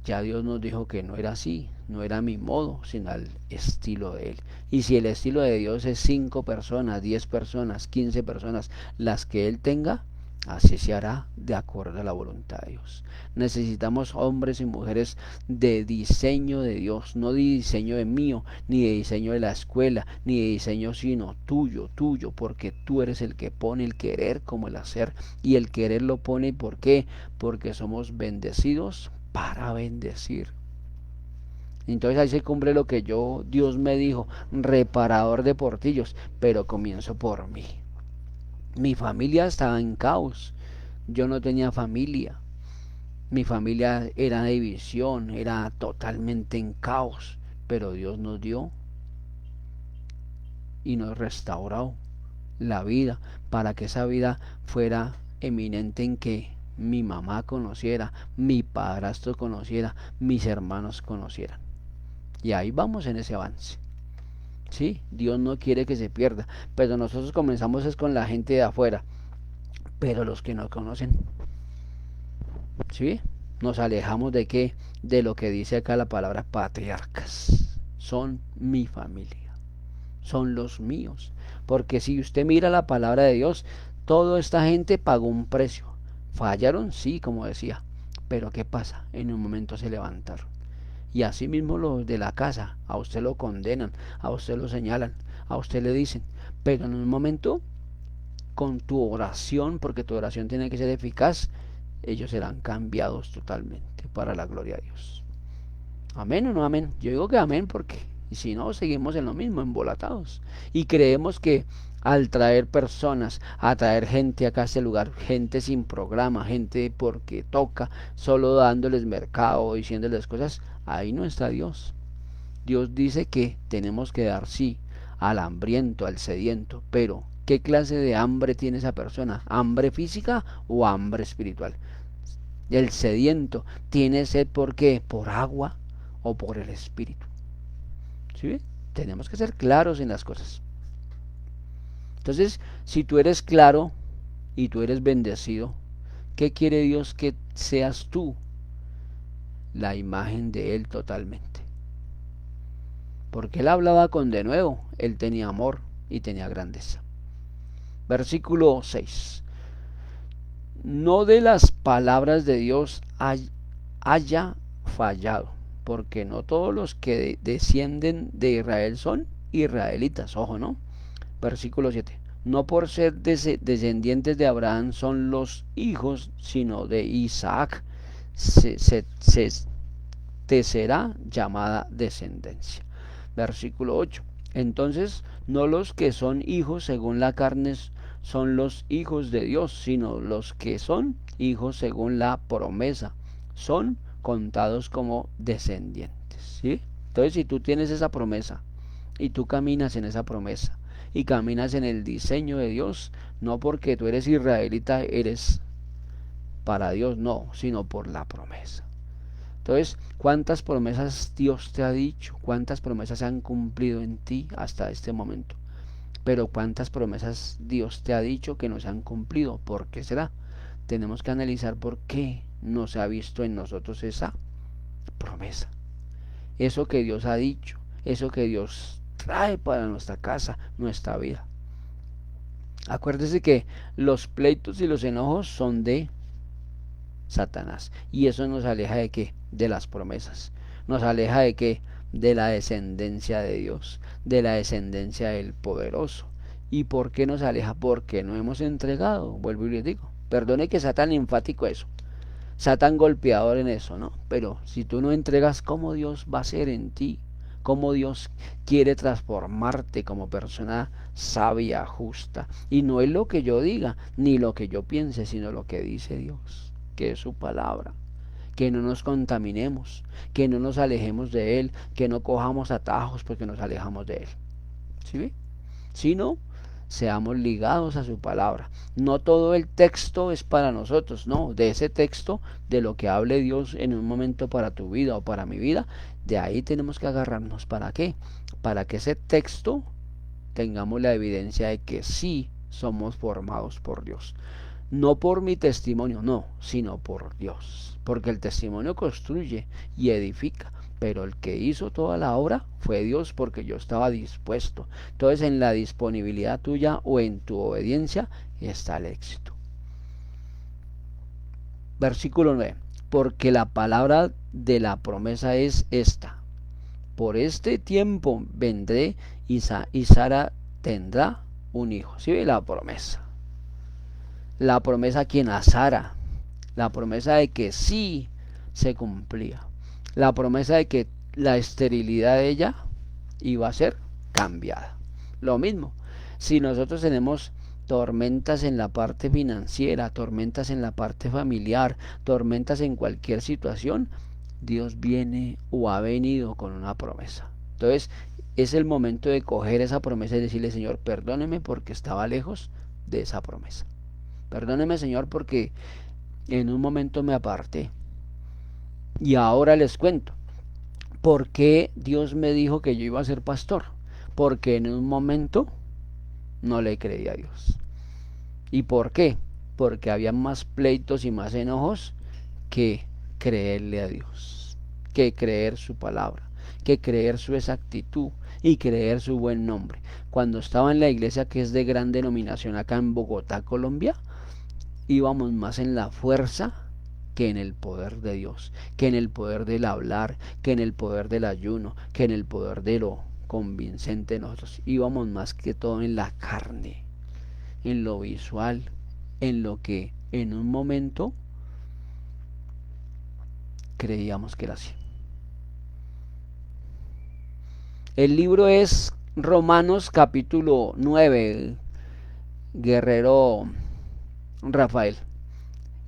A: ya Dios nos dijo que no era así, no era a mi modo, sino al estilo de Él. Y si el estilo de Dios es 5 personas, 10 personas, 15 personas, las que Él tenga, así se hará de acuerdo a la voluntad de Dios. Necesitamos hombres y mujeres de diseño de Dios, no de diseño de mío, ni de diseño de la escuela, ni de diseño sino tuyo, tuyo, porque tú eres el que pone el querer como el hacer, y el querer lo pone, ¿por qué? Porque somos bendecidos para bendecir. Entonces ahí se cumple lo que Dios me dijo, reparador de portillos, pero comienzo por mí. Mi familia estaba en caos, yo no tenía familia, mi familia era de división, era totalmente en caos, pero Dios nos dio y nos restauró la vida para que esa vida fuera eminente en que mi mamá conociera, mi padrastro conociera, mis hermanos conocieran. Y ahí vamos en ese avance. Sí, Dios no quiere que se pierda, pero nosotros comenzamos es con la gente de afuera, pero los que no conocen, ¿sí? Nos alejamos de qué, de lo que dice acá la palabra patriarcas. Son mi familia, son los míos. Porque si usted mira la palabra de Dios, toda esta gente pagó un precio. Fallaron, sí, como decía, pero ¿qué pasa? En un momento se levantaron. Y así mismo los de la casa, a usted lo condenan, a usted lo señalan, a usted le dicen, pero en un momento, con tu oración, porque tu oración tiene que ser eficaz, ellos serán cambiados totalmente para la gloria de Dios. ¿Amén o no amén? Yo digo que amén porque si no, seguimos en lo mismo, embolatados. Y creemos que al traer personas, a traer gente acá a este lugar, gente sin programa, gente porque toca, solo dándoles mercado, diciéndoles cosas, ahí no está Dios. Dios dice que tenemos que dar sí al hambriento, al sediento, pero ¿qué clase de hambre tiene esa persona? ¿Hambre física o hambre espiritual? El sediento tiene sed ¿por qué? ¿Por agua o por el espíritu? ¿Sí? Tenemos que ser claros en las cosas. Entonces, si tú eres claro y tú eres bendecido, ¿qué quiere Dios que seas tú? La imagen de Él totalmente. Porque Él hablaba con denuedo, Él tenía amor y tenía grandeza. Versículo 6. No de las palabras de Dios haya fallado, porque no todos los que descienden de Israel son israelitas, ojo, ¿no? Versículo 7. No por ser descendientes de Abraham son los hijos, sino de Isaac te será llamada descendencia. Versículo 8. Entonces, no los que son hijos según la carne son los hijos de Dios, sino los que son hijos según la promesa, son contados como descendientes, ¿sí? Entonces, si tú tienes esa promesa y tú caminas en esa promesa y caminas en el diseño de Dios, no porque tú eres israelita eres para Dios, no, sino por la promesa. Entonces, ¿cuántas promesas Dios te ha dicho? ¿Cuántas promesas se han cumplido en ti hasta este momento? Pero ¿cuántas promesas Dios te ha dicho que no se han cumplido? ¿Por qué será? Tenemos que analizar por qué no se ha visto en nosotros esa promesa. Eso que Dios ha dicho, eso que Dios trae para nuestra casa, nuestra vida. Acuérdese que los pleitos y los enojos son de Satanás. Y eso nos aleja de qué? De las promesas. Nos aleja de qué? De la descendencia de Dios, de la descendencia del poderoso. ¿Y por qué nos aleja? Porque no hemos entregado. Vuelvo y les digo. Perdone que sea tan enfático eso. Sea tan golpeador en eso, ¿no? Pero si tú no entregas, ¿cómo Dios va a ser en ti? cómo Dios quiere transformarte como persona sabia, justa. Y no es lo que yo diga, ni lo que yo piense, sino lo que dice Dios, que es su palabra. Que no nos contaminemos, que no nos alejemos de Él, que no cojamos atajos porque nos alejamos de Él. ¿Sí ve? Sino seamos ligados a su palabra. No todo el texto es para nosotros, no, de ese texto, de lo que hable Dios en un momento para tu vida o para mi vida, de ahí tenemos que agarrarnos. ¿Para qué? Para que ese texto tengamos la evidencia de que sí somos formados por Dios. No por mi testimonio, no, sino por Dios. Porque el testimonio construye y edifica, pero el que hizo toda la obra fue Dios, porque yo estaba dispuesto. Entonces, en la disponibilidad tuya o en tu obediencia está el éxito. Versículo 9. Porque la palabra de la promesa es esta: por este tiempo vendré y Sara tendrá un hijo. ¿Sí ve la promesa? La promesa a quien, a Sara, la promesa de que sí se cumplía, la promesa de que la esterilidad de ella iba a ser cambiada. Lo mismo, si nosotros tenemos tormentas en la parte financiera, tormentas en la parte familiar, tormentas en cualquier situación, Dios viene o ha venido con una promesa. Entonces es el momento de coger esa promesa y decirle: Señor, perdóneme porque estaba lejos de esa promesa. Perdóneme, Señor, porque en un momento me aparté. Y ahora les cuento por qué Dios me dijo que yo iba a ser pastor. Porque en un momento no le creí a Dios. ¿Y por qué? Porque había más pleitos y más enojos que creerle a Dios, que creer su palabra, que creer su exactitud y creer su buen nombre. Cuando estaba en la iglesia, que es de gran denominación acá en Bogotá, Colombia, íbamos más en la fuerza que en el poder de Dios, que en el poder del hablar, que en el poder del ayuno, que en el poder de lo convincente. Nosotros íbamos más que todo en la carne, en lo visual, en lo que en un momento creíamos que era así. El libro es Romanos capítulo 9, guerrero Rafael.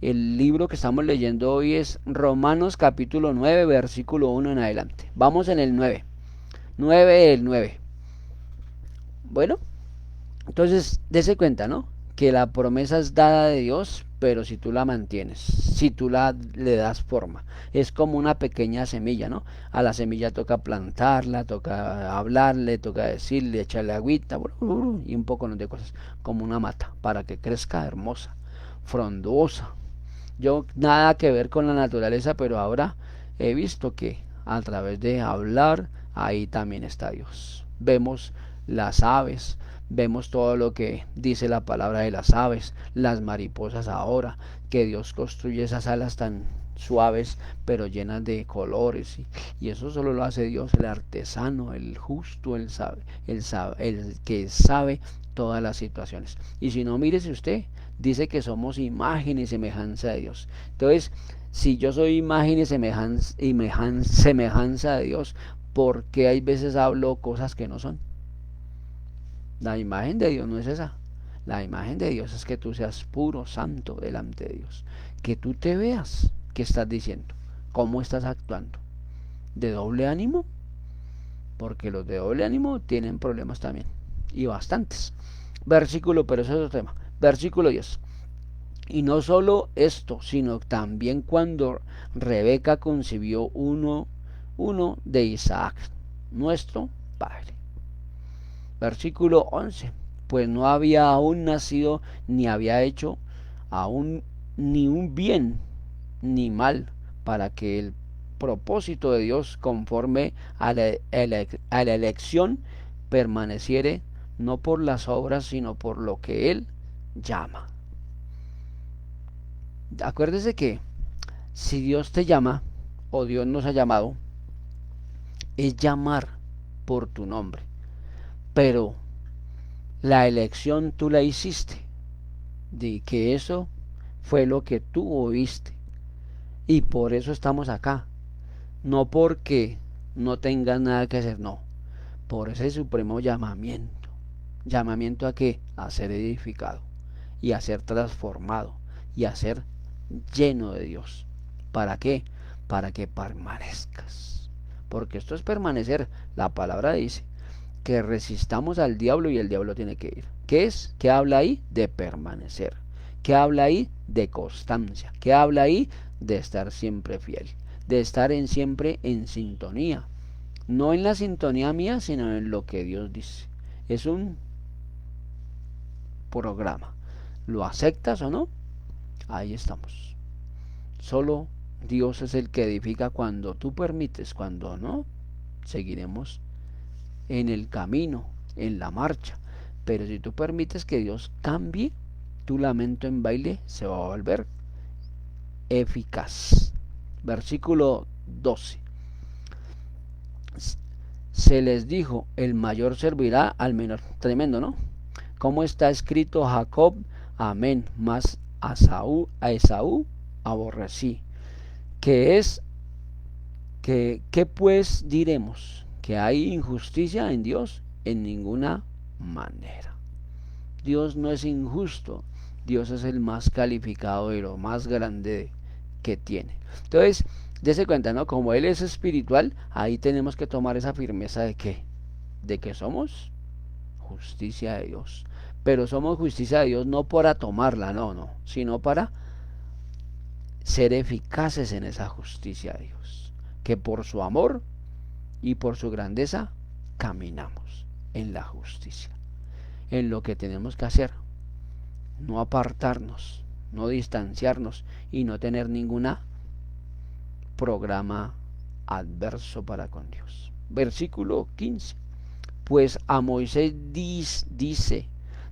A: El libro que estamos leyendo hoy es Romanos capítulo 9, versículo 1 en adelante. Vamos en el 9. 9 el 9. Bueno, entonces dése cuenta, ¿no? Que la promesa es dada de Dios, pero si tú la mantienes, si tú le das forma, es como una pequeña semilla, ¿no? A la semilla toca plantarla, toca hablarle, toca decirle, echarle agüita y un poco de cosas, como una mata, para que crezca hermosa, frondosa. Yo nada que ver con la naturaleza, pero ahora he visto que a través de hablar, ahí también está Dios. Vemos las aves, vemos todo lo que dice la palabra de las aves, las mariposas ahora, que Dios construye esas alas tan suaves, pero llenas de colores, y eso solo lo hace Dios, el artesano, el justo, el que sabe todas las situaciones. Y si no, mírese usted, dice que somos imagen y semejanza de Dios. Entonces, si yo soy imagen y semejanza de Dios, ¿por qué hay veces hablo cosas que no son? La imagen de Dios no es esa. La imagen de Dios es que tú seas puro, santo delante de Dios. Que tú te veas qué estás diciendo, cómo estás actuando. ¿De doble ánimo? Porque los de doble ánimo tienen problemas también, y bastantes. Pero eso es otro tema. Versículo 10. Y no solo esto, sino también cuando Rebeca concibió uno de Isaac, nuestro padre. Versículo 11. Pues no había aún nacido, ni había hecho aún ni un bien ni mal, para que el propósito de Dios conforme a la elección permaneciere, no por las obras, sino por lo que Él llama. Acuérdese que si Dios te llama, o Dios nos ha llamado, es llamar por tu nombre. Pero la elección tú la hiciste, de que eso fue lo que tú oíste. Y por eso estamos acá. No porque no tengas nada que hacer, no. Por ese supremo llamamiento. ¿Llamamiento a qué? A ser edificado y a ser transformado y a ser lleno de Dios. ¿Para qué? Para que permanezcas. Porque esto es permanecer. La palabra dice que resistamos al diablo y el diablo tiene que ir. ¿Qué es? ¿Qué habla ahí? De permanecer. ¿Qué habla ahí? De constancia. ¿Qué habla ahí? De estar siempre fiel. De estar siempre en sintonía. No en la sintonía mía, sino en lo que Dios dice. Es un programa. ¿Lo aceptas o no? Ahí estamos. Solo Dios es el que edifica cuando tú permites, cuando no, seguiremos en el camino, en la marcha. Pero si tú permites que Dios cambie, tu lamento en baile se va a volver eficaz. Versículo 12. Se les dijo, el mayor servirá al menor. Tremendo, ¿no? Como está escrito, Jacob, amén, mas a Esaú aborrecí. ¿Qué es? ¿Qué pues diremos? ¿Que hay injusticia en Dios? En ninguna manera. Dios no es injusto. Dios es el más calificado y lo más grande que tiene. Entonces, dése cuenta, ¿no? Como Él es espiritual, ahí tenemos que tomar esa firmeza de que, somos justicia de Dios. Pero somos justicia de Dios no para tomarla, no, sino para ser eficaces en esa justicia de Dios. Que por su amor y por su grandeza caminamos en la justicia, en lo que tenemos que hacer, no apartarnos, no distanciarnos y no tener ninguna programa adverso para con Dios. Versículo 15. Pues a Moisés dice,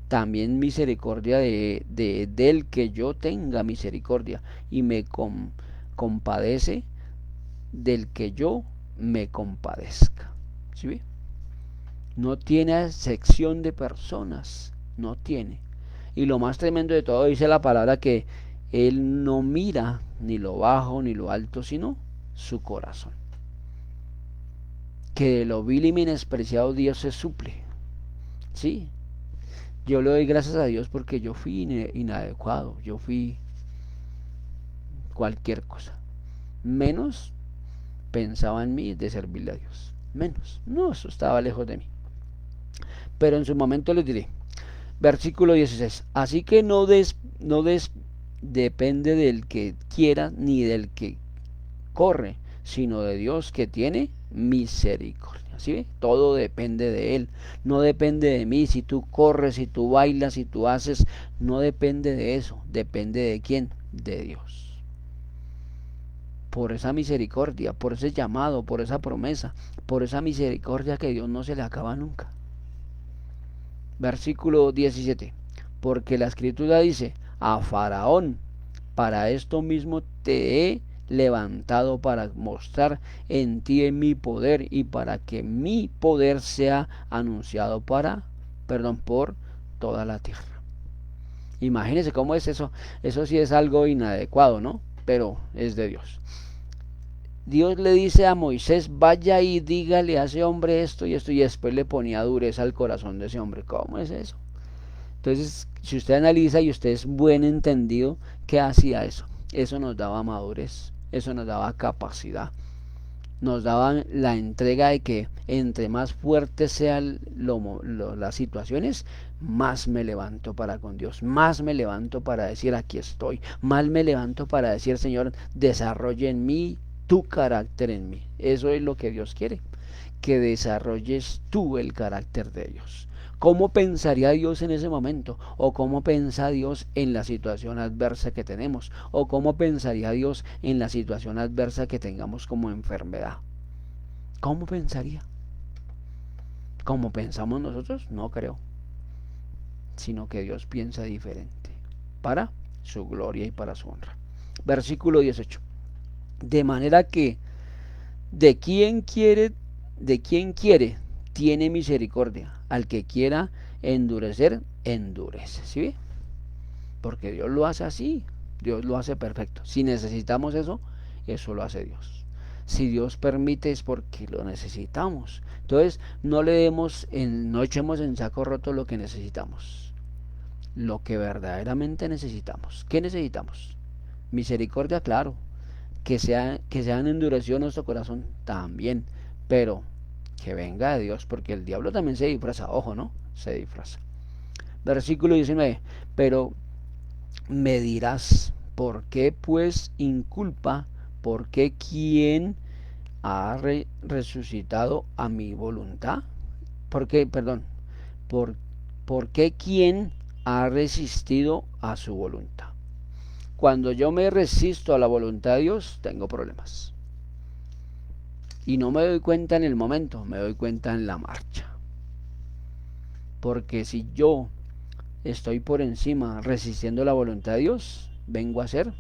A: también misericordia del que yo tenga misericordia y me compadece del que yo me compadezca. ¿Sí ve? No tiene acepción de personas, no tiene. Y lo más tremendo de todo dice la palabra que Él no mira ni lo bajo ni lo alto, sino su corazón. Que de lo vil y menospreciado Dios se suple. Sí, yo le doy gracias a Dios porque yo fui inadecuado, yo fui cualquier cosa. Menos pensaba en mí de servirle a Dios. Menos. No, eso estaba lejos de mí. Pero en su momento les diré. Versículo 16. Así que no depende del que quiera ni del que corre, sino de Dios que tiene misericordia. ¿Sí ve? Todo depende de Él. No depende de mí. Si tú corres, si tú bailas, si tú haces, no depende de eso. Depende de quién? De Dios. Por esa misericordia, por ese llamado, por esa promesa, por esa misericordia que Dios no se le acaba nunca. Versículo 17. Porque la escritura dice, a Faraón, para esto mismo te he levantado para mostrar en ti mi poder y para que mi poder sea anunciado por toda la tierra. Imagínense cómo es eso. Eso sí es algo inadecuado, ¿no? Pero es de Dios. Dios le dice a Moisés, vaya y dígale a ese hombre esto y esto, y después le ponía dureza al corazón de ese hombre. ¿Cómo es eso? Entonces, si usted analiza y usted es buen entendido, ¿qué hacía eso? Eso nos daba madurez, eso nos daba capacidad, nos daba la entrega de que entre más fuertes sean las situaciones, más me levanto para con Dios, más me levanto para decir aquí estoy, más me levanto para decir Señor, desarrolle en mí tu carácter en mí. Eso es lo que Dios quiere, que desarrolles tú el carácter de Dios. ¿Cómo pensaría Dios en ese momento? ¿O cómo piensa Dios en la situación adversa que tenemos? ¿O cómo pensaría Dios en la situación adversa que tengamos como enfermedad? ¿Cómo pensaría? ¿Cómo pensamos nosotros? No creo. Sino que Dios piensa diferente. Para su gloria y para su honra. Versículo 18. De manera que de quien quiere, tiene misericordia. Al que quiera endurecer, endurece. ¿Sí ve? Porque Dios lo hace así. Dios lo hace perfecto. Si necesitamos eso, eso lo hace Dios. Si Dios permite es porque lo necesitamos. Entonces, no echemos en saco roto lo que necesitamos. Lo que verdaderamente necesitamos. ¿Qué necesitamos? Misericordia, claro. Que sean endurecido nuestro corazón también. Pero que venga de Dios, porque el diablo también se disfraza. Ojo, ¿no? Se disfraza. Versículo 19. Pero me dirás, ¿por qué pues inculpa? ¿Por qué quién ha resucitado a mi voluntad? ¿Por qué, perdón, por, por qué quién ha resistido a su voluntad? Cuando yo me resisto a la voluntad de Dios, tengo problemas. Y no me doy cuenta en el momento, me doy cuenta en la marcha. Porque si yo estoy por encima resistiendo la voluntad de Dios, vengo a ser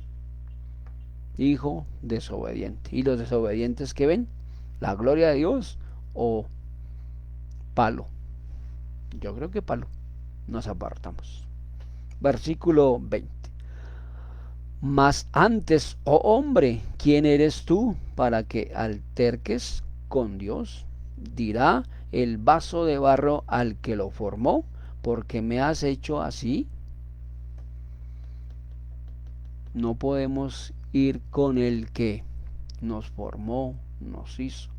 A: hijo desobediente. ¿Y los desobedientes que ven? ¿La gloria de Dios o palo? Yo creo que palo. Nos apartamos. Versículo 20. Mas antes, oh hombre, ¿quién eres tú para que alterques con Dios? Dirá el vaso de barro al que lo formó, ¿porque me has hecho así? No podemos ir con el que nos formó, nos hizo,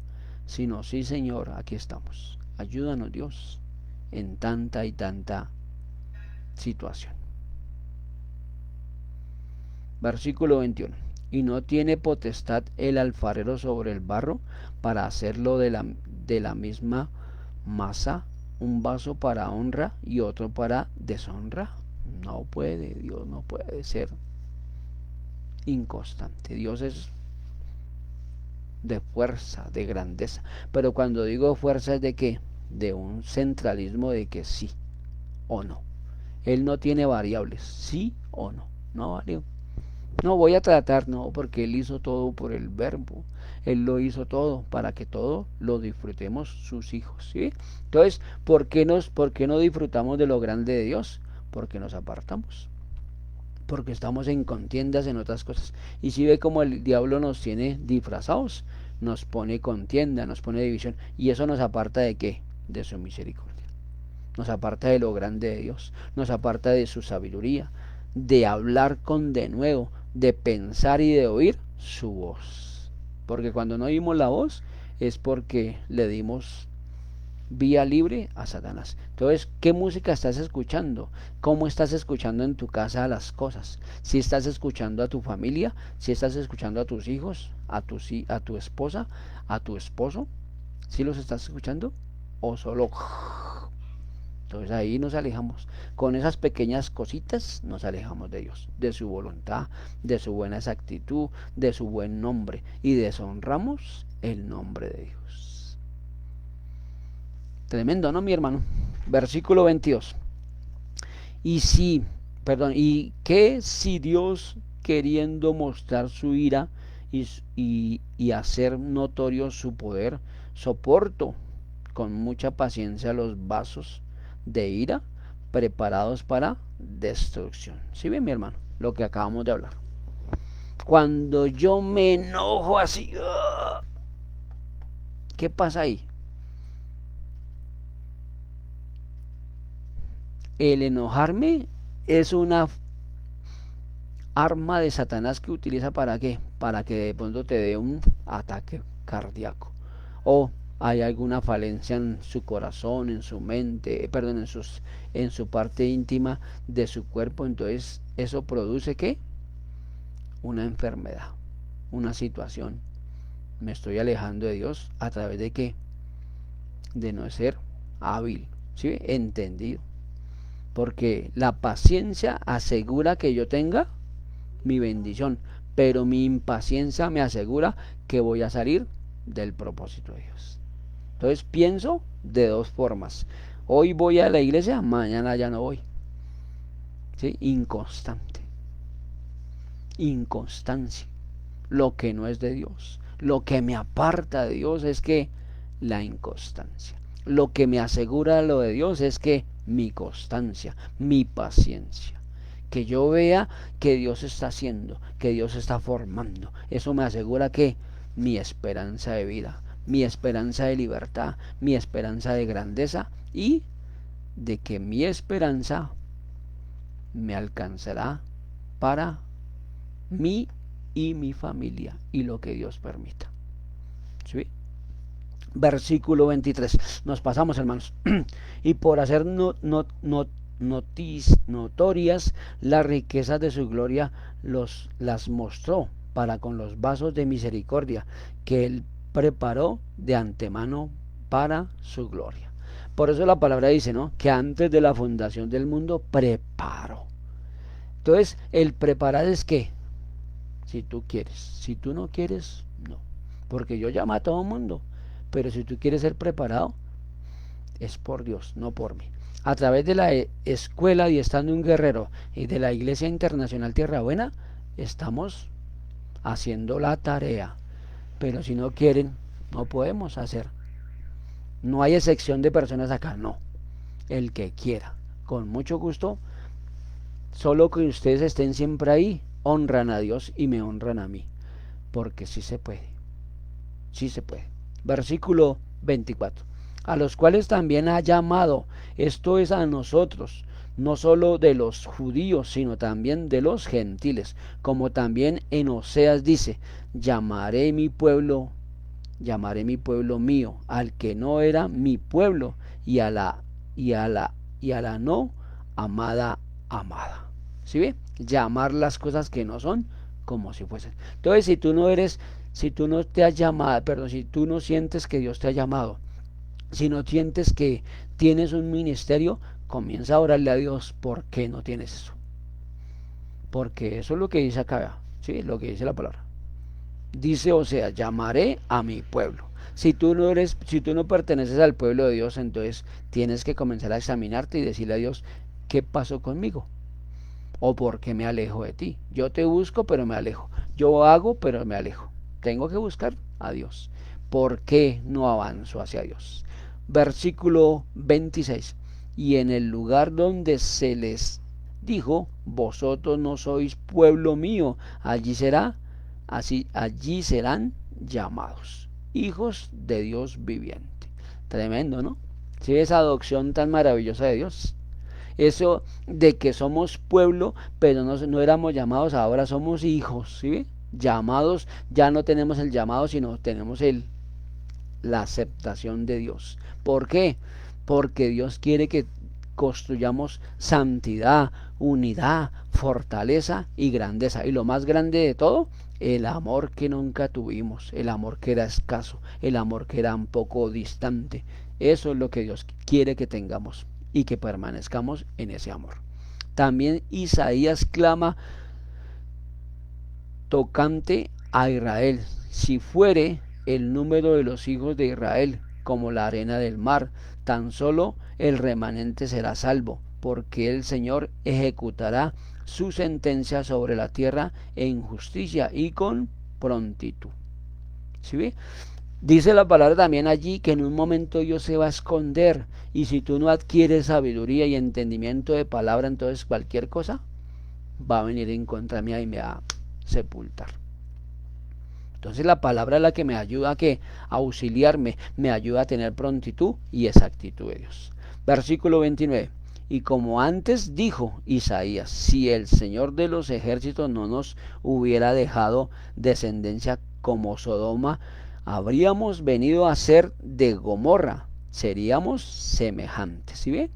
A: sino sí, Señor, aquí estamos. Ayúdanos, Dios, en tanta y tanta situación. Versículo 21. Y no tiene potestad el alfarero sobre el barro para hacerlo de la misma masa, un vaso para honra y otro para deshonra. No puede, Dios no puede ser inconstante. Dios es de fuerza, de grandeza. Pero cuando digo fuerza es de que, de un centralismo de que sí o no. Él no tiene variables, sí o no. No vale. No voy a tratar, no, porque Él hizo todo por el verbo. Él lo hizo todo para que todo lo disfrutemos sus hijos, ¿sí? Entonces, por qué no disfrutamos de lo grande de Dios? Porque nos apartamos. Porque estamos en contiendas en otras cosas. Y si ve como el diablo nos tiene disfrazados, nos pone contienda, nos pone división. Y eso nos aparta de qué? De su misericordia. Nos aparta de lo grande de Dios. Nos aparta de su sabiduría. De hablar con denuedo. De pensar y de oír su voz. Porque cuando no oímos la voz es porque le dimos vía libre a Satanás. Entonces, ¿qué música estás escuchando? ¿Cómo estás escuchando en tu casa las cosas? Si estás escuchando a tu familia, si estás escuchando a tus hijos, a tu esposa, a tu esposo, ¿si los estás escuchando? O solo... Entonces ahí nos alejamos. Con esas pequeñas cositas nos alejamos de Dios, de su voluntad, de su buena exactitud, de su buen nombre, y deshonramos el nombre de Dios. Tremendo, ¿no, mi hermano? Versículo 22. Y que si Dios, queriendo mostrar su ira y hacer notorio su poder, soporto con mucha paciencia los vasos de ira preparados para destrucción. ¿Sí ven, mi hermano? Lo que acabamos de hablar. Cuando yo me enojo así, ¿qué pasa ahí? El enojarme es una arma de Satanás que utiliza ¿para qué? Para que de pronto te dé un ataque cardíaco. O hay alguna falencia en su corazón, en su mente, perdón, en su parte íntima de su cuerpo. Entonces eso produce ¿qué? Una enfermedad, una situación. Me estoy alejando de Dios a través de ¿qué? De no ser hábil, ¿sí? Entendido. Porque la paciencia asegura que yo tenga mi bendición, pero mi impaciencia me asegura que voy a salir del propósito de Dios. Entonces pienso de dos formas. Hoy voy a la iglesia, mañana ya no voy. ¿Sí? Inconstante. Inconstancia. Lo que no es de Dios. Lo que me aparta de Dios es que la inconstancia. Lo que me asegura lo de Dios es que mi constancia, mi paciencia. Que yo vea que Dios está haciendo, que Dios está formando. Eso me asegura que mi esperanza de vida, mi esperanza de libertad, mi esperanza de grandeza y de que mi esperanza me alcanzará para mí y mi familia y lo que Dios permita. ¿Sí? Versículo 23. Nos pasamos, hermanos. Y por hacer notorias las riquezas de su gloria, las mostró para con los vasos de misericordia que él preparó de antemano para su gloria. Por eso la palabra dice, ¿no?, que antes de la fundación del mundo preparó. Entonces, el preparar es que, si tú quieres, si tú no quieres, no. Porque yo llamo a todo el mundo, pero si tú quieres ser preparado, es por Dios, no por mí. A través de la escuela y estando un guerrero y de la Iglesia Internacional Tierra Buena, estamos haciendo la tarea. Pero si no quieren, no podemos hacer. No hay excepción de personas acá, no. El que quiera, con mucho gusto, solo que ustedes estén siempre ahí, honran a Dios y me honran a mí. Porque sí se puede. Sí se puede. Versículo 24. A los cuales también ha llamado, esto es a nosotros, no solo de los judíos, sino también de los gentiles, como también en Oseas dice, llamaré mi pueblo mío, al que no era mi pueblo, y a la no amada. ¿Sí ve? Llamar las cosas que no son como si fuesen. Entonces, si tú no te has llamado, perdón, si tú no sientes que Dios te ha llamado, si no sientes que tienes un ministerio, comienza a orarle a Dios. ¿Por qué no tienes eso? Porque eso es lo que dice acá, ¿sí? Lo que dice la palabra. Dice, o sea, llamaré a mi pueblo. Si tú no perteneces al pueblo de Dios, entonces tienes que comenzar a examinarte y decirle a Dios, ¿qué pasó conmigo? ¿O por qué me alejo de ti? Yo te busco, pero me alejo. Yo hago, pero me alejo. Tengo que buscar a Dios. ¿Por qué no avanzo hacia Dios? Versículo 26. Y en el lugar donde se les dijo, vosotros no sois pueblo mío, allí serán llamados hijos de Dios viviente. Tremendo, ¿no? ¿Sí? Esa adopción tan maravillosa de Dios. Eso de que somos pueblo, pero no éramos llamados, ahora somos hijos, ¿sí? Llamados, ya no tenemos el llamado, sino tenemos la aceptación de Dios. ¿Por qué? Porque Dios quiere que construyamos santidad, unidad, fortaleza y grandeza. Y lo más grande de todo, el amor que nunca tuvimos, el amor que era escaso, el amor que era un poco distante. Eso es lo que Dios quiere que tengamos y que permanezcamos en ese amor. También Isaías clama tocante a Israel: si fuere el número de los hijos de Israel como la arena del mar, tan solo el remanente será salvo, porque el Señor ejecutará su sentencia sobre la tierra en justicia y con prontitud. ¿Sí ve? Dice la palabra también allí que en un momento Dios se va a esconder, y si tú no adquieres sabiduría y entendimiento de palabra, entonces cualquier cosa va a venir en contra mía y me va a sepultar. Entonces la palabra es la que me ayuda a auxiliarme, me ayuda a tener prontitud y exactitud de Dios. Versículo 29. Y como antes dijo Isaías, si el Señor de los ejércitos no nos hubiera dejado descendencia como Sodoma, habríamos venido a ser de Gomorra, seríamos semejantes. ¿Sí ve?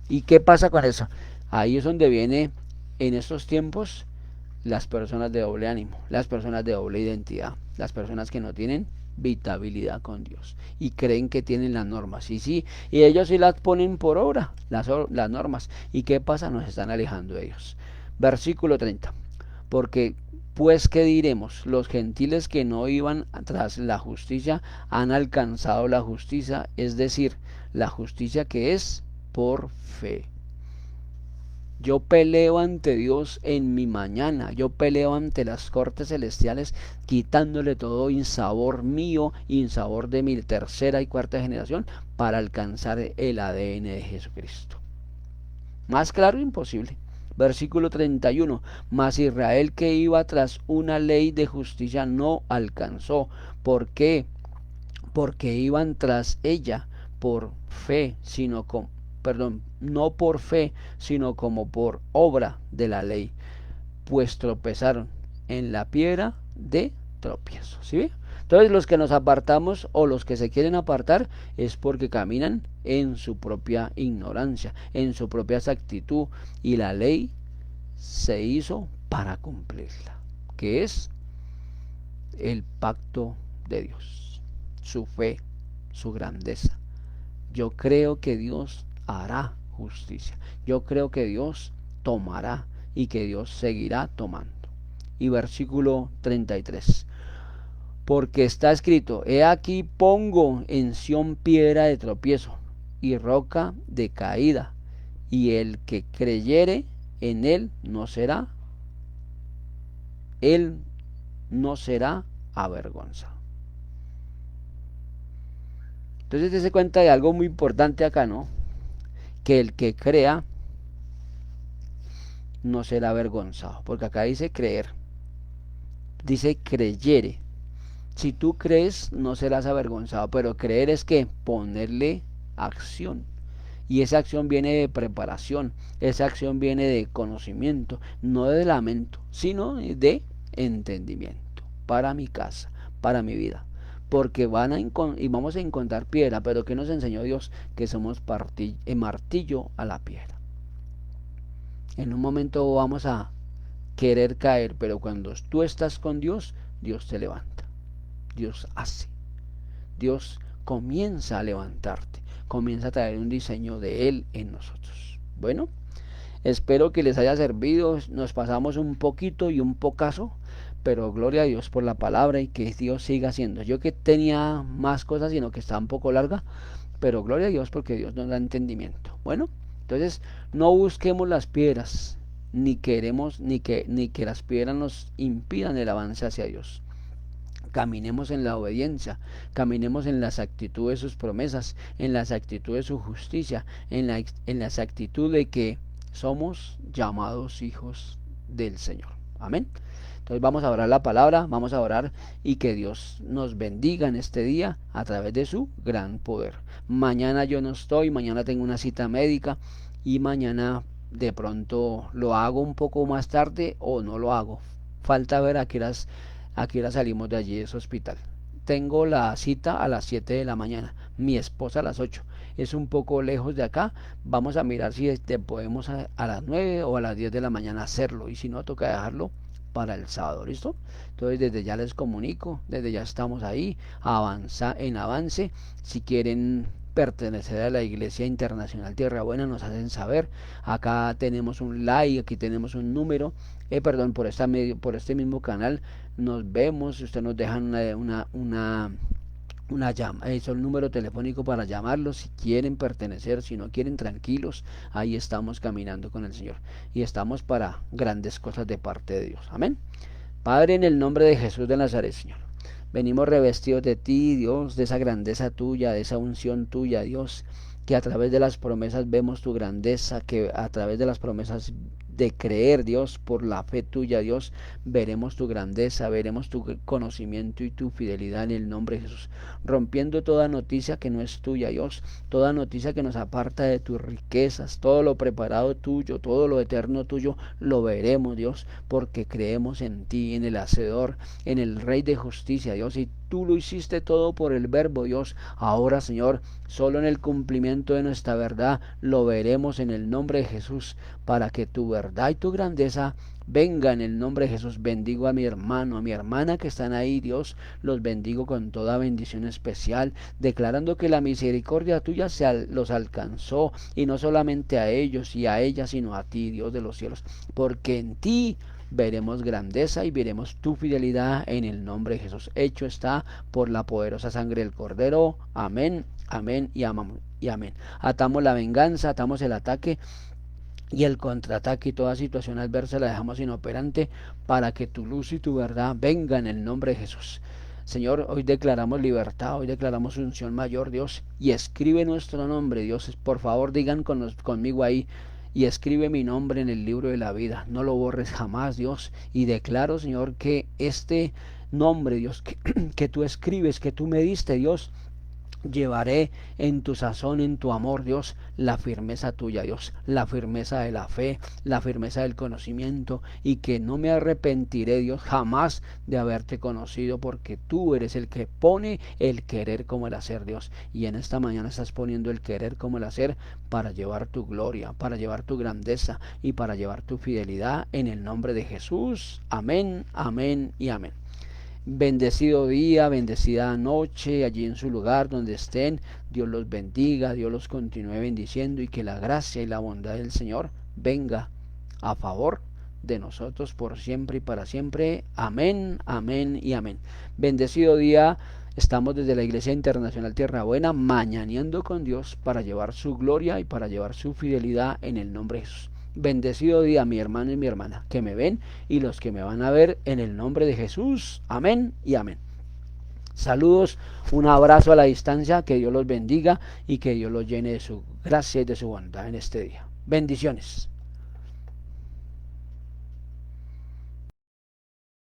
A: ¿Y qué pasa con eso? Ahí es donde viene en estos tiempos las personas de doble ánimo, las personas de doble identidad, las personas que no tienen vitabilidad con Dios y creen que tienen las normas. Y sí, y ellos sí las ponen por obra, las normas. ¿Y qué pasa? Nos están alejando de ellos. Versículo 30. Porque pues, ¿qué diremos? Los gentiles que no iban tras la justicia han alcanzado la justicia, es decir, la justicia que es por fe. Yo peleo ante Dios en mi mañana, yo peleo ante las cortes celestiales, quitándole todo insabor mío, insabor de mi tercera y cuarta generación, para alcanzar el ADN de Jesucristo. Más claro, imposible. Versículo 31. Mas Israel, que iba tras una ley de justicia, no alcanzó. ¿Por qué? Porque iban tras ella por fe, sino con, perdón, no por fe, sino como por obra de la ley, pues tropezaron en la piedra de tropiezo. ¿Sí ve? Entonces los que nos apartamos o los que se quieren apartar es porque caminan en su propia ignorancia, en su propia exactitud, y la ley se hizo para cumplirla, que es el pacto de Dios, su fe, su grandeza. Yo creo que Dios hará justicia. Yo creo que Dios tomará y que Dios seguirá tomando. Y versículo 33. Porque está escrito: He aquí pongo en Sión piedra de tropiezo y roca de caída, y el que creyere en él no será avergonzado. Entonces te das cuenta de algo muy importante acá, ¿no? Que el que crea no será avergonzado, porque acá dice creer, dice creyere. Si tú crees, no serás avergonzado, pero creer es que ponerle acción. Y esa acción viene de preparación, esa acción viene de conocimiento, no de lamento, sino de entendimiento para mi casa, para mi vida. Porque y vamos a encontrar piedra, pero ¿qué nos enseñó Dios? Que somos martillo a la piedra. En un momento vamos a querer caer, pero cuando tú estás con Dios, Dios te levanta. Dios hace. Dios comienza a levantarte. Comienza a traer un diseño de Él en nosotros. Bueno, espero que les haya servido. Nos pasamos un poquito y un pocaso, pero gloria a Dios por la palabra y que Dios siga haciendo. Yo que tenía más cosas, sino que estaba un poco larga, pero gloria a Dios porque Dios nos da entendimiento. Bueno, entonces no busquemos las piedras, ni queremos ni que las piedras nos impidan el avance hacia Dios. Caminemos en la obediencia, caminemos en la exactitud de sus promesas, en la exactitud de su justicia, en la exactitud de que somos llamados hijos del Señor. Amén. Entonces vamos a orar la palabra, vamos a orar y que Dios nos bendiga en este día a través de su gran poder. Mañana yo no estoy, mañana tengo una cita médica y mañana de pronto lo hago un poco más tarde o no lo hago. Falta ver a qué hora salimos de allí de ese hospital. Tengo la cita a las 7 de la mañana, mi esposa a las 8. Es un poco lejos de acá. Vamos a mirar si podemos a las 9 o a las 10 de la mañana hacerlo. Y si no, toca dejarlo para el sábado, ¿listo? Entonces desde ya les comunico, desde ya estamos ahí, en avance. Si quieren pertenecer a la Iglesia Internacional Tierra Buena, nos hacen saber. Acá tenemos un like, aquí tenemos un número, perdón, por este mismo canal nos vemos. Usted nos dejan una llama, es el número telefónico para llamarlos si quieren pertenecer, si no quieren, tranquilos, ahí estamos caminando con el Señor y estamos para grandes cosas de parte de Dios. Amén. Padre, en el nombre de Jesús de Nazaret, Señor, venimos revestidos de ti, Dios, de esa grandeza tuya, de esa unción tuya, Dios, que a través de las promesas vemos tu grandeza, que a través de las promesas de creer, Dios, por la fe tuya, Dios, veremos tu grandeza, veremos tu conocimiento y tu fidelidad en el nombre de Jesús, rompiendo toda noticia que no es tuya, Dios, toda noticia que nos aparta de tus riquezas, todo lo preparado tuyo, todo lo eterno tuyo, lo veremos, Dios, porque creemos en ti, en el Hacedor, en el Rey de justicia, Dios, y tú lo hiciste todo por el Verbo, Dios. Ahora, Señor, solo en el cumplimiento de nuestra verdad lo veremos en el nombre de Jesús, para que tu verdad y tu grandeza venga en el nombre de Jesús. Bendigo a mi hermano, a mi hermana que están ahí, Dios, los bendigo con toda bendición especial, declarando que la misericordia tuya los alcanzó, y no solamente a ellos y a ellas, sino a ti, Dios de los cielos, porque en ti veremos grandeza y veremos tu fidelidad en el nombre de Jesús. Hecho está por la poderosa sangre del Cordero. Amén, amén y amén. Atamos la venganza, atamos el ataque y el contraataque, y toda situación adversa la dejamos inoperante, para que tu luz y tu verdad venga en el nombre de Jesús. Señor, hoy declaramos libertad, hoy declaramos unción mayor, Dios, y escribe nuestro nombre, Dios. Por favor, digan conmigo ahí: y escribe mi nombre en el libro de la vida. No lo borres jamás, Dios. Y declaro, Señor, que este nombre, Dios, que tú escribes, que tú me diste, Dios, llevaré en tu sazón, en tu amor, Dios, la firmeza tuya, Dios, la firmeza de la fe, la firmeza del conocimiento, y que no me arrepentiré, Dios, jamás de haberte conocido, porque tú eres el que pone el querer como el hacer, Dios. Y en esta mañana estás poniendo el querer como el hacer para llevar tu gloria, para llevar tu grandeza y para llevar tu fidelidad en el nombre de Jesús. Amén, amén y amén. Bendecido día, bendecida noche, allí en su lugar donde estén. Dios los bendiga, Dios los continúe bendiciendo, y que la gracia y la bondad del Señor venga a favor de nosotros por siempre y para siempre. Amén, amén y amén. Bendecido día. Estamos desde la Iglesia Internacional Tierra Buena, mañaneando con Dios para llevar su gloria y para llevar su fidelidad en el nombre de Jesús. Bendecido día, mi hermano y mi hermana, que me ven y los que me van a ver, en el nombre de Jesús. Amén y amén. Saludos, un abrazo a la distancia, que Dios los bendiga y que Dios los llene de su gracia y de su bondad en este día. Bendiciones.